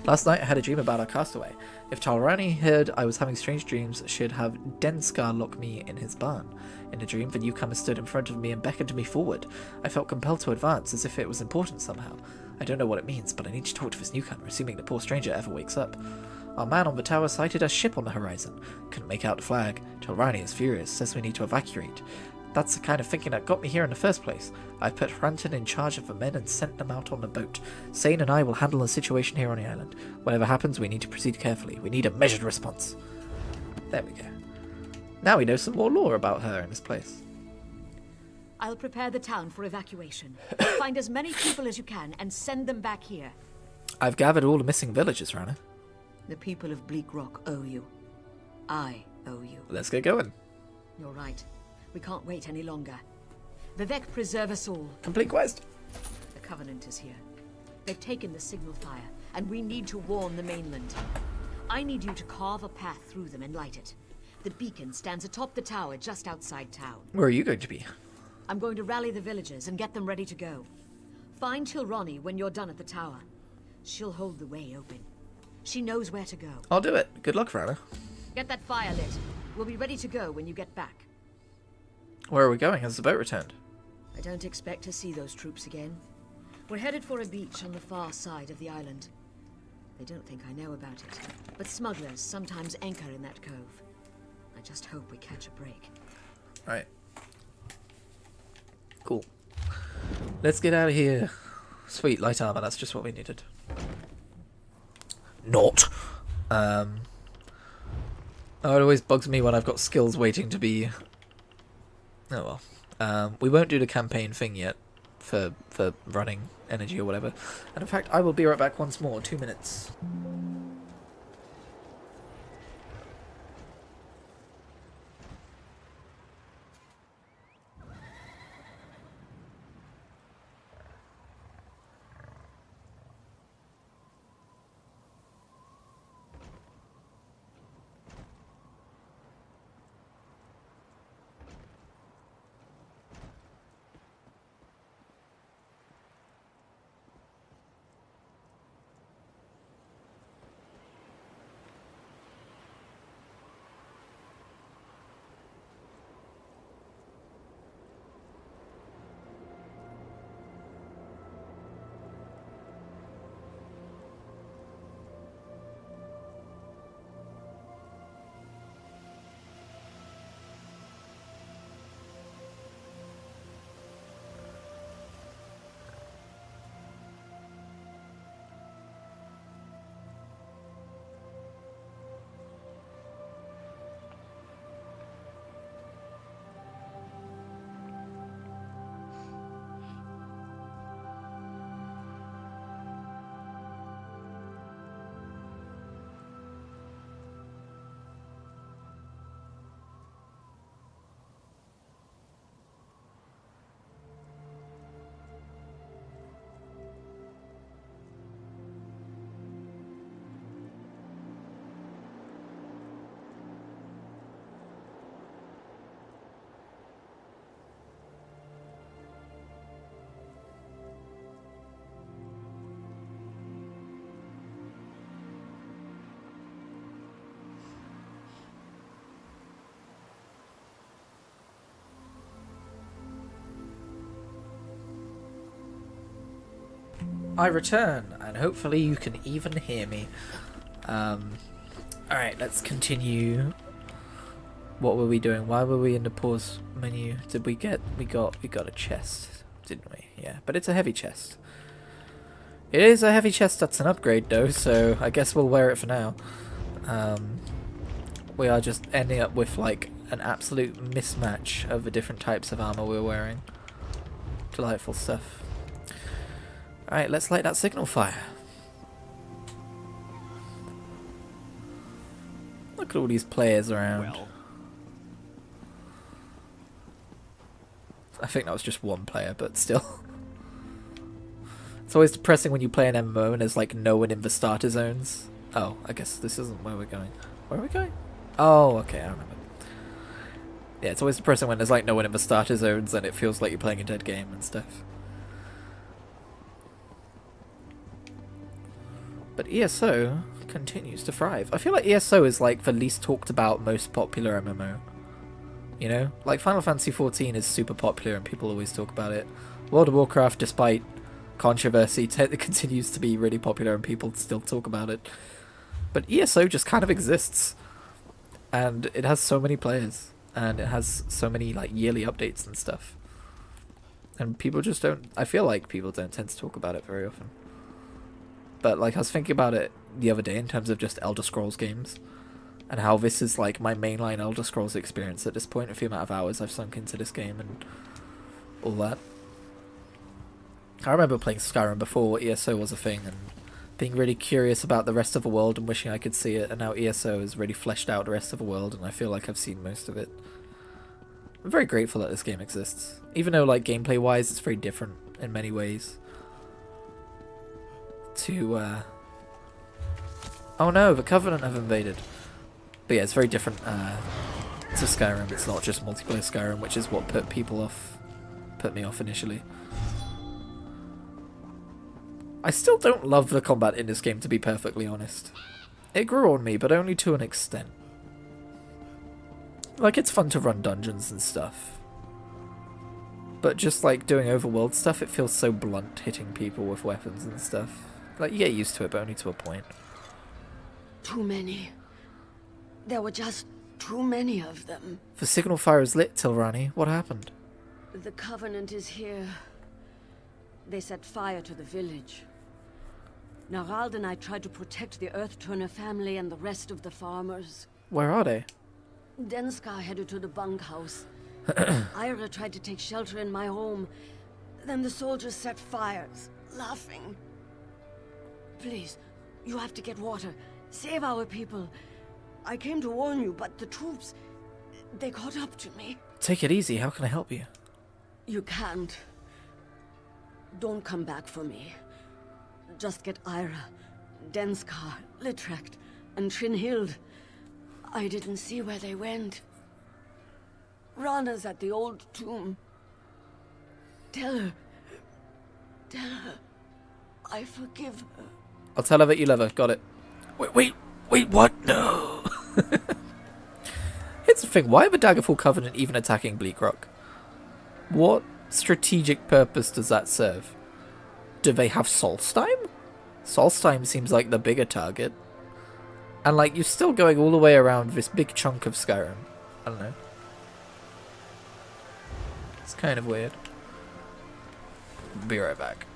Last night I had a dream about our castaway. If Talrani heard I was having strange dreams, she'd have Denskar lock me in his barn. In the dream, the newcomer stood in front of me and beckoned me forward. I felt compelled to advance, as if it was important somehow. I don't know what it means, but I need to talk to this newcomer, assuming the poor stranger ever wakes up. Our man on the tower sighted a ship on the horizon. Couldn't make out the flag. Talrani is furious, says we need to evacuate. That's the kind of thinking that got me here in the first place. I've put Hranton in charge of the men and sent them out on a boat. Sane and I will handle the situation here on the island. Whatever happens, we need to proceed carefully. We need a measured response. There we go. Now we know some more lore about her in this place. I'll prepare the town for evacuation. Find as many people as you can and send them back here. I've gathered all the missing villagers, Rana. The people of Bleak Rock owe you. I owe you. Let's get going. You're right. We can't wait any longer. Vivek preserve us all. Complete quest. The Covenant is here. They've taken the signal fire, and we need to warn the mainland. I need you to carve a path through them and light it. The beacon stands atop the tower just outside town. Where are you going to be? I'm going to rally the villagers and get them ready to go. Find Tilrani when you're done at the tower. She'll hold the way open. She knows where to go. I'll do it. Good luck, Rana. Get that fire lit. We'll be ready to go when you get back. Where are we going? Has the boat returned? I don't expect to see those troops again. We're headed for a beach on the far side of the island. They don't think I know about it, but smugglers sometimes anchor in that cove. I just hope we catch a break. Alright. Cool. Let's get out of here. Sweet, light armor, that's just what we needed. Not. Oh, it always bugs me when I've got skills waiting to be... Oh well. We won't do the campaign thing yet for running energy or whatever. And in fact, I will be right back once more. 2 minutes. I return, and hopefully you can even hear me. Alright, let's continue. What were we doing? Why were we in the pause menu? Did we got a chest, didn't we? Yeah, but it's a heavy chest. It is a heavy chest that's an upgrade though, so I guess we'll wear it for now. We are just ending up with like an absolute mismatch of the different types of armor we're wearing. Delightful stuff. Alright, let's light that signal fire. Look at all these players around. Well. I think that was just one player, but still. It's always depressing when you play an MMO and there's like no one in the starter zones. Oh, I guess this isn't where we're going. Where are we going? Oh, okay, I remember. Yeah, it's always depressing when there's like no one in the starter zones and it feels like you're playing a dead game and stuff. But ESO continues to thrive. I feel like ESO is like the least talked about, most popular MMO. You know? Like Final Fantasy XIV is super popular and people always talk about it. World of Warcraft, despite controversy, continues to be really popular and people still talk about it. But ESO just kind of exists. And it has so many players. and it has so many like yearly updates and stuff. And people just don't. I feel like people don't tend to talk about it very often. But like I was thinking about it the other day in terms of just Elder Scrolls games, and how this is like my mainline Elder Scrolls experience at this point. With the amount of hours I've sunk into this game and all that. I remember playing Skyrim before ESO was a thing and being really curious about the rest of the world and wishing I could see it, and now ESO has really fleshed out the rest of the world and I feel like I've seen most of it. I'm very grateful that this game exists, even though like gameplay wise it's very different in many ways to oh no, the Covenant have invaded. But yeah, it's very different to Skyrim. It's not just multiplayer Skyrim, which is what put me off initially. I still don't love the combat in this game, to be perfectly honest. It grew on me, but only to an extent. Like, it's fun to run dungeons and stuff. But just, like, doing overworld stuff, it feels so blunt, hitting people with weapons and stuff. Like, you get used to it, but only to a point. Too many. There were just too many of them. The signal fire is lit, Tilrani. What happened? The Covenant is here. They set fire to the village. Narald and I tried to protect the Earth-Turner family and the rest of the farmers. Where are they? Denskar headed to the bunkhouse. Ira tried to take shelter in my home. Then the soldiers set fires, laughing. Please, you have to get water. Save our people. I came to warn you, but the troops, they caught up to me. Take it easy. How can I help you? You can't. Don't come back for me. Just get Ira, Denskar, Litracht, and Trinhild. I didn't see where they went. Rana's at the old tomb. Tell her I forgive her. I'll tell her that you love her. Got it. Wait, what? No. Here's the thing. Why are the Daggerfall Covenant even attacking Bleak Rock? What strategic purpose does that serve? Do they have Solstheim? Solstheim seems like the bigger target. And like, you're still going all the way around this big chunk of Skyrim. I don't know. It's kind of weird. Be right back.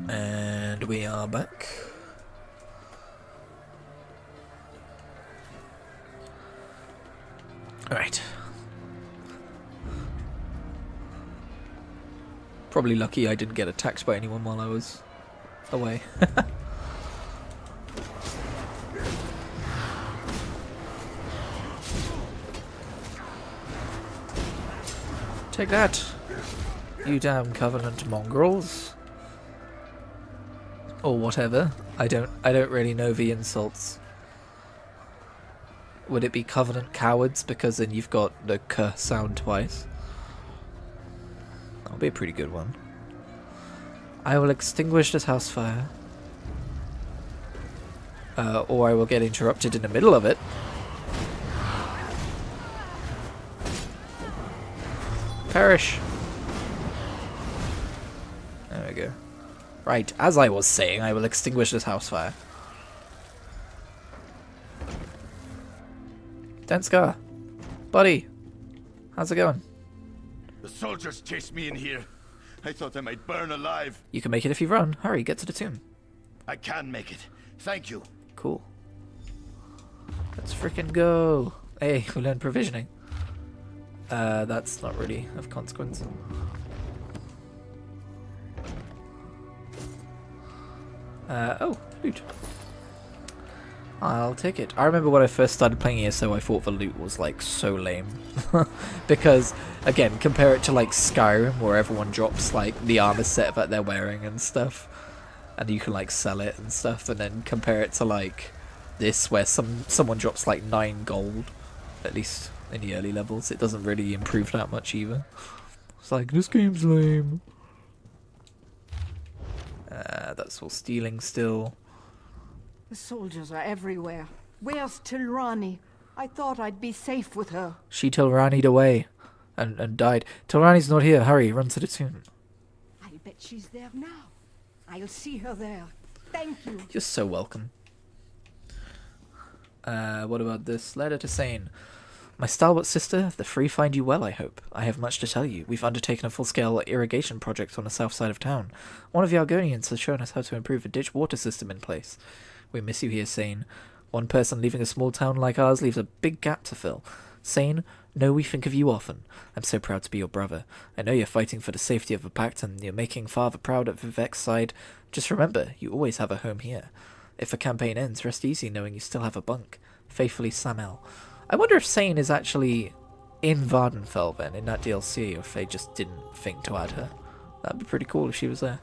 And we are back. Alright. Probably lucky I didn't get attacked by anyone while I was away. Take that, you damn Covenant mongrels. Or whatever. I don't really know the insults. Would it be Covenant cowards, because then you've got the K sound twice? That'll be a pretty good one. I will extinguish this house fire. Or I will get interrupted in the middle of it. Perish. There we go. Right, as I was saying, I will extinguish this house fire. Denskar, buddy, how's it going? The soldiers chased me in here. I thought I might burn alive. You can make it if you run. Hurry, get to the tomb. I can make it. Thank you. Cool. Let's frickin' go. Hey, we learned provisioning. That's not really of consequence. Oh, loot. I'll take it. I remember when I first started playing ESO, I thought the loot was like so lame. Because, again, compare it to like Skyrim, where everyone drops like the armor set that they're wearing and stuff. And you can like sell it and stuff, and then compare it to like this, where someone drops like 9 gold, at least in the early levels. It doesn't really improve that much either. It's like, this game's lame. That's all stealing still. The soldiers are everywhere. Where's Tilrani? I thought I'd be safe with her. She Tilrani'd away and died. Tilrani's not here. Hurry, run to the tomb. I bet she's there now. I'll see her there. Thank you. You're so welcome. What about this? Letter to Sane. My stalwart sister, the Free find you well, I hope. I have much to tell you. We've undertaken a full-scale irrigation project on the south side of town. One of the Argonians has shown us how to improve a ditch water system in place. We miss you here, Sane. One person leaving a small town like ours leaves a big gap to fill. Sane, know we think of you often. I'm so proud to be your brother. I know you're fighting for the safety of the Pact, and you're making Father proud at Vivek's side. Just remember, you always have a home here. If the campaign ends, rest easy knowing you still have a bunk. Faithfully, Samel. I wonder if Sane is actually in Vardenfell then, in that DLC, or if they just didn't think to add her. That'd be pretty cool if she was there.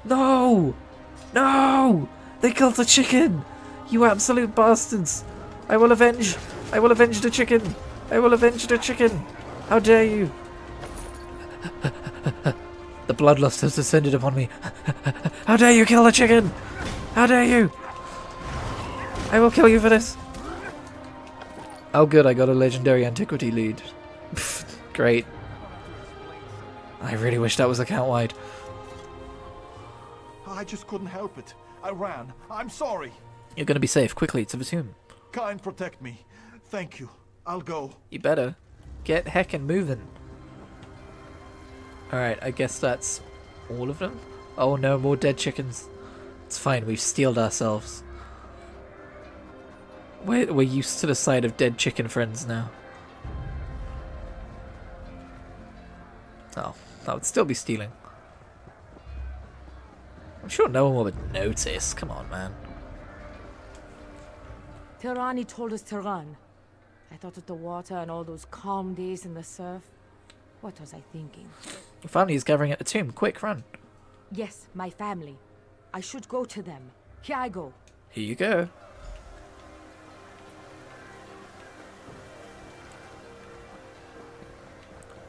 No! No! They killed the chicken! You absolute bastards! I will avenge the chicken! I will avenge the chicken! How dare you! The bloodlust has descended upon me. How dare you kill the chicken! How dare you! I will kill you for this! Oh good, I got a legendary antiquity lead. Great. I really wish that was account-wide. I just couldn't help it. I ran. I'm sorry. You're gonna be safe. Quickly, to the tomb. Kind protect me. Thank you. I'll go. You better. Get heckin' moving. Alright, I guess that's all of them? Oh no, more dead chickens. It's fine, we've steeled ourselves. We're used to the sight of dead chicken friends now. Oh, that would still be stealing. I'm sure no one would notice. Come on, man. Tirani told us to run. I thought of the water and all those calm days in the surf. What was I thinking? Your family is gathering at the tomb. Quick, run. Yes, my family. I should go to them. Here I go. Here you go.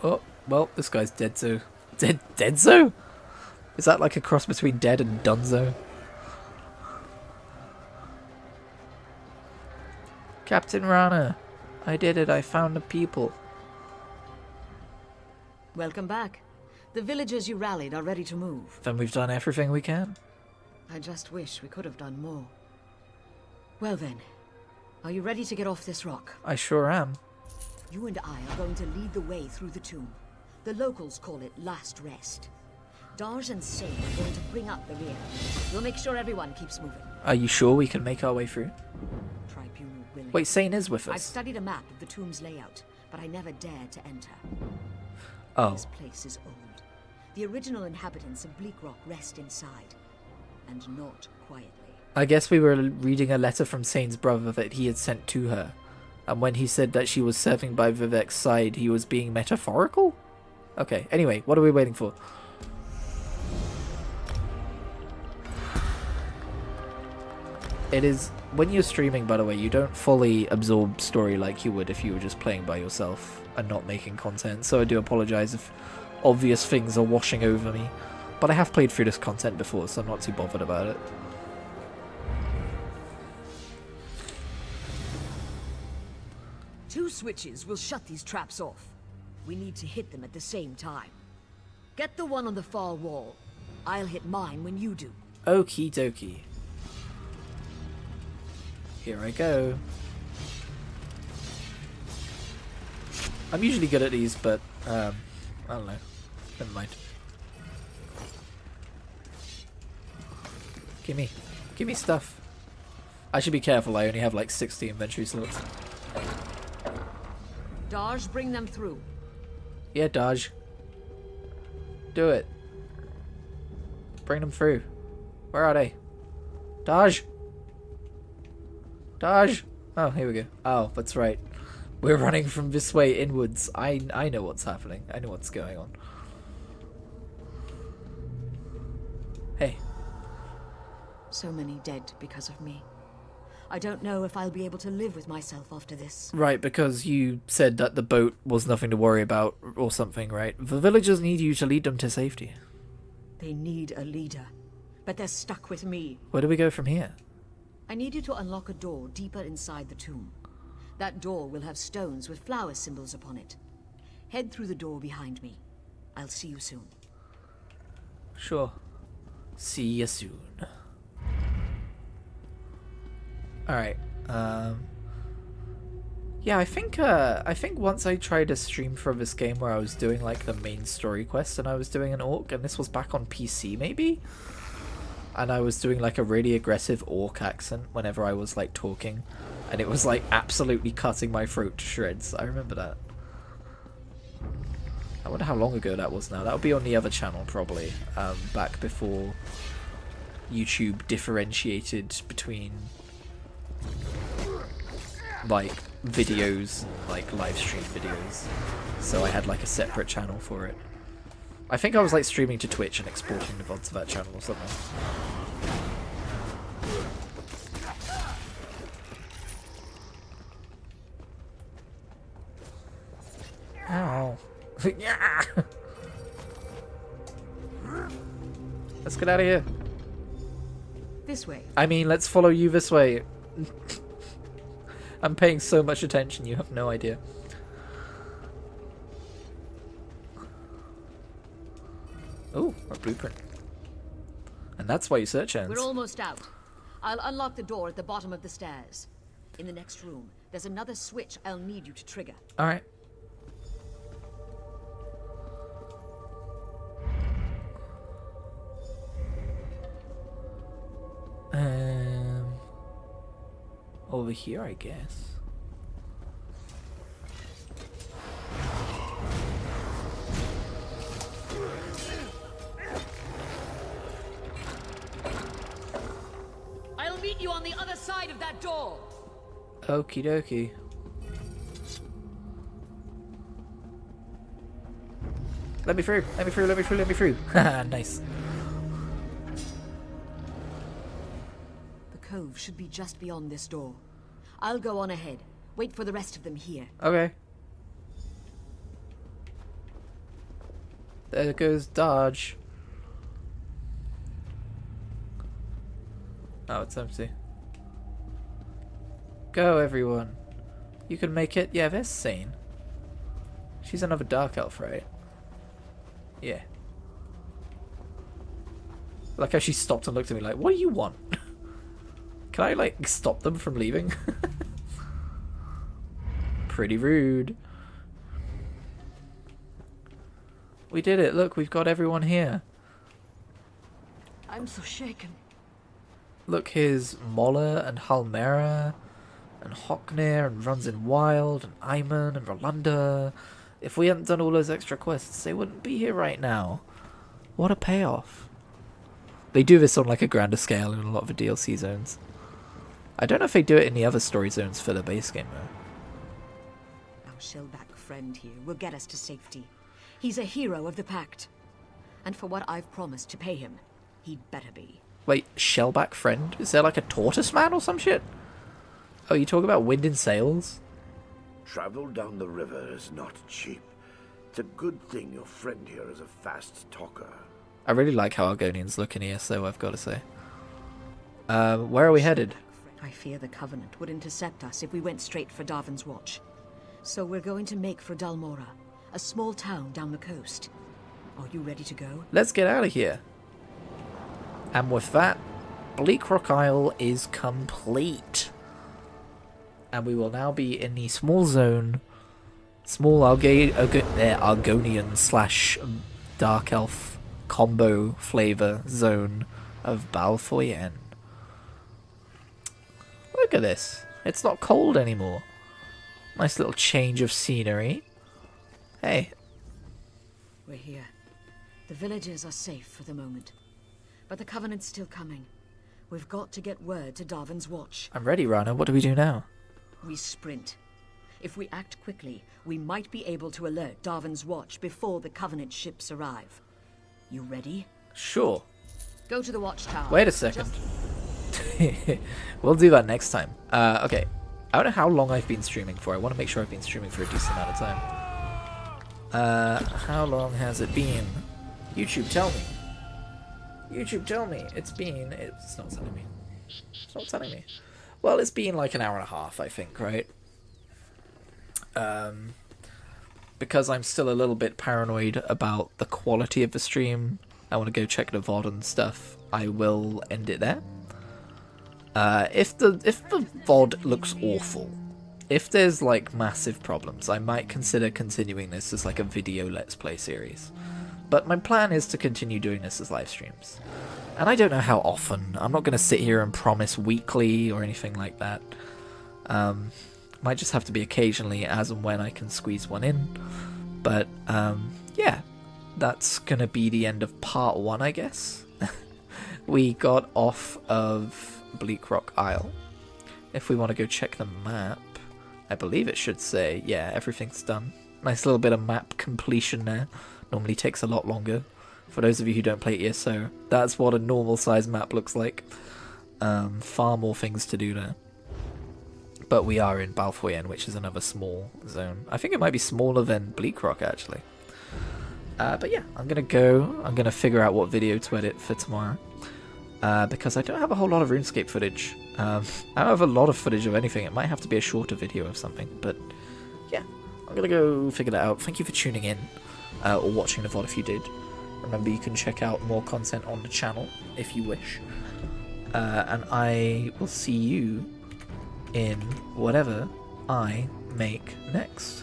Oh, well, this guy's dead so. Dead so? Is that like a cross between dead and Dunzo? Captain Rana, I did it. I found the people. Welcome back. The villagers you rallied are ready to move. Then we've done everything we can. I just wish we could have done more. Well then, are you ready to get off this rock? I sure am. You and I are going to lead the way through the tomb. The locals call it Last Rest. Darj and Sane are going to bring up the rear. We'll make sure everyone keeps moving. Are you sure we can make our way through? Tribunal willing. Wait, Sane is with us. I've studied a map of the tomb's layout, but I never dared to enter. Oh. This place is old. The original inhabitants of Bleak Rock rest inside, and not quietly. I guess we were reading a letter from Sane's brother that he had sent to her. And when he said that she was serving by Vivek's side, he was being metaphorical? Okay, anyway, what are we waiting for? It is, when you're streaming, by the way, you don't fully absorb story like you would if you were just playing by yourself and not making content, so I do apologise if obvious things are washing over me. But I have played through this content before, so I'm not too bothered about it. Two switches will shut these traps off. We need to hit them at the same time. Get the one on the far wall. I'll hit mine when you do. Okie dokie. Here I go. I'm usually good at these, but I don't know. Never mind. Gimme stuff. I should be careful, I only have like 60 inventory slots. Dodge, bring them through. Yeah, Dodge. Do it. Bring them through. Where are they? Dodge! Dodge! Oh, here we go. Oh, that's right. We're running from this way inwards. I know what's happening. I know what's going on. Hey. So many dead because of me. I don't know if I'll be able to live with myself after this. Right, because you said that the boat was nothing to worry about or something, right? The villagers need you to lead them to safety. They need a leader, but they're stuck with me. Where do we go from here? I need you to unlock a door deeper inside the tomb. That door will have stones with flower symbols upon it. Head through the door behind me. I'll see you soon. Sure. See you soon. Alright, yeah, I think once I tried a stream for this game where I was doing like the main story quest and I was doing an orc, and this was back on PC maybe? And I was doing like a really aggressive orc accent whenever I was like talking, and it was like absolutely cutting my throat to shreds. I remember that. I wonder how long ago that was now. That would be on the other channel probably, back before YouTube differentiated between like videos, like live stream videos, so I had like a separate channel for it. I think I was like streaming to Twitch and exporting the VOD to that channel or something. Ow. Yeah. Let's get out of here. This way. I mean, let's follow you this way. I'm paying so much attention, you have no idea. Oh, a blueprint. And that's why you search ends. We're almost out. I'll unlock the door at the bottom of the stairs. In the next room, there's another switch I'll need you to trigger. Alright. Over here, I guess. I'll meet you on the other side of that door. Okie dokie. Let me through, let me through, let me through, let me through. Haha, nice. The cove should be just beyond this door. I'll go on ahead. Wait for the rest of them here. Okay. There goes Dodge. Oh, it's empty. Go, everyone. You can make it. Yeah, there's Sane. She's another Dark Elf, right? Yeah. Like how she stopped and looked at me like, what do you want? Can I, like, stop them from leaving? Pretty rude. We did it. Look, we've got everyone here. I'm so shaken. Look, here's Moller and Halmera and Hocknir and Runs in Wild and Ayman and Rolanda. If we hadn't done all those extra quests, they wouldn't be here right now. What a payoff. They do this on like a grander scale in a lot of the DLC zones. I don't know if they do it in the other story zones for the base game though. Our shellback friend here will get us to safety. He's a hero of the Pact. And for what I've promised to pay him, he'd better be. Wait, shellback friend? Is there like a tortoise man or some shit? Oh, you talk about wind in sails? Travel down the river is not cheap. It's a good thing your friend here is a fast talker. I really like how Argonians look in ESO, I've got to say. Where are we headed? I fear the Covenant would intercept us if we went straight for Darvin's Watch. So we're going to make for Dalmora, a small town down the coast. Are you ready to go? Let's get out of here. And with that, Bleak Rock Isle is complete. And we will now be in the small zone, small Argonian slash Dark Elf combo flavor zone of Balfoyen. look at this. It's not cold anymore. Nice little change of scenery. Hey. We're here. The villagers are safe for the moment. But the Covenant's still coming. We've got to get word to Darwin's watch. I'm ready, Rana. What do we do now? We sprint. If we act quickly, we might be able to alert Darwin's watch before the Covenant ships arrive. You ready? Sure. Go to the watchtower. Wait a second. We'll do that next time. Okay. I don't know how long I've been streaming for. I want to make sure I've been streaming for a decent amount of time. How long has it been? YouTube, tell me. YouTube, tell me. It's not telling me. It's not telling me. Well, it's been like an hour and a half, I think, right? Because I'm still a little bit paranoid about the quality of the stream. I want to go check the VOD and stuff. I will end it there. If the VOD looks awful, if there's like massive problems, I might consider continuing this as like a video Let's Play series. But my plan is to continue doing this as live streams. And I don't know how often. I'm not going to sit here and promise weekly or anything like that. Might just have to be occasionally as and when I can squeeze one in. But yeah, that's going to be the end of part 1, I guess. We got off of Bleak Rock Isle. If we want to go check the map, I believe it should say, yeah, everything's done. Nice little bit of map completion there. Normally takes a lot longer. For those of you who don't play ESO, that's what a normal size map looks like. Far more things to do there. But we are in Balfoyen, which is another small zone. I think it might be smaller than Bleak Rock, actually. But yeah, I'm going to go. I'm going to figure out what video to edit for tomorrow. Because I don't have a whole lot of RuneScape footage. I don't have a lot of footage of anything. It might have to be a shorter video of something. But yeah, I'm going to go figure that out. Thank you for tuning in. Or watching the VOD if you did. Remember, you can check out more content on the channel if you wish. And I will see you in whatever I make next.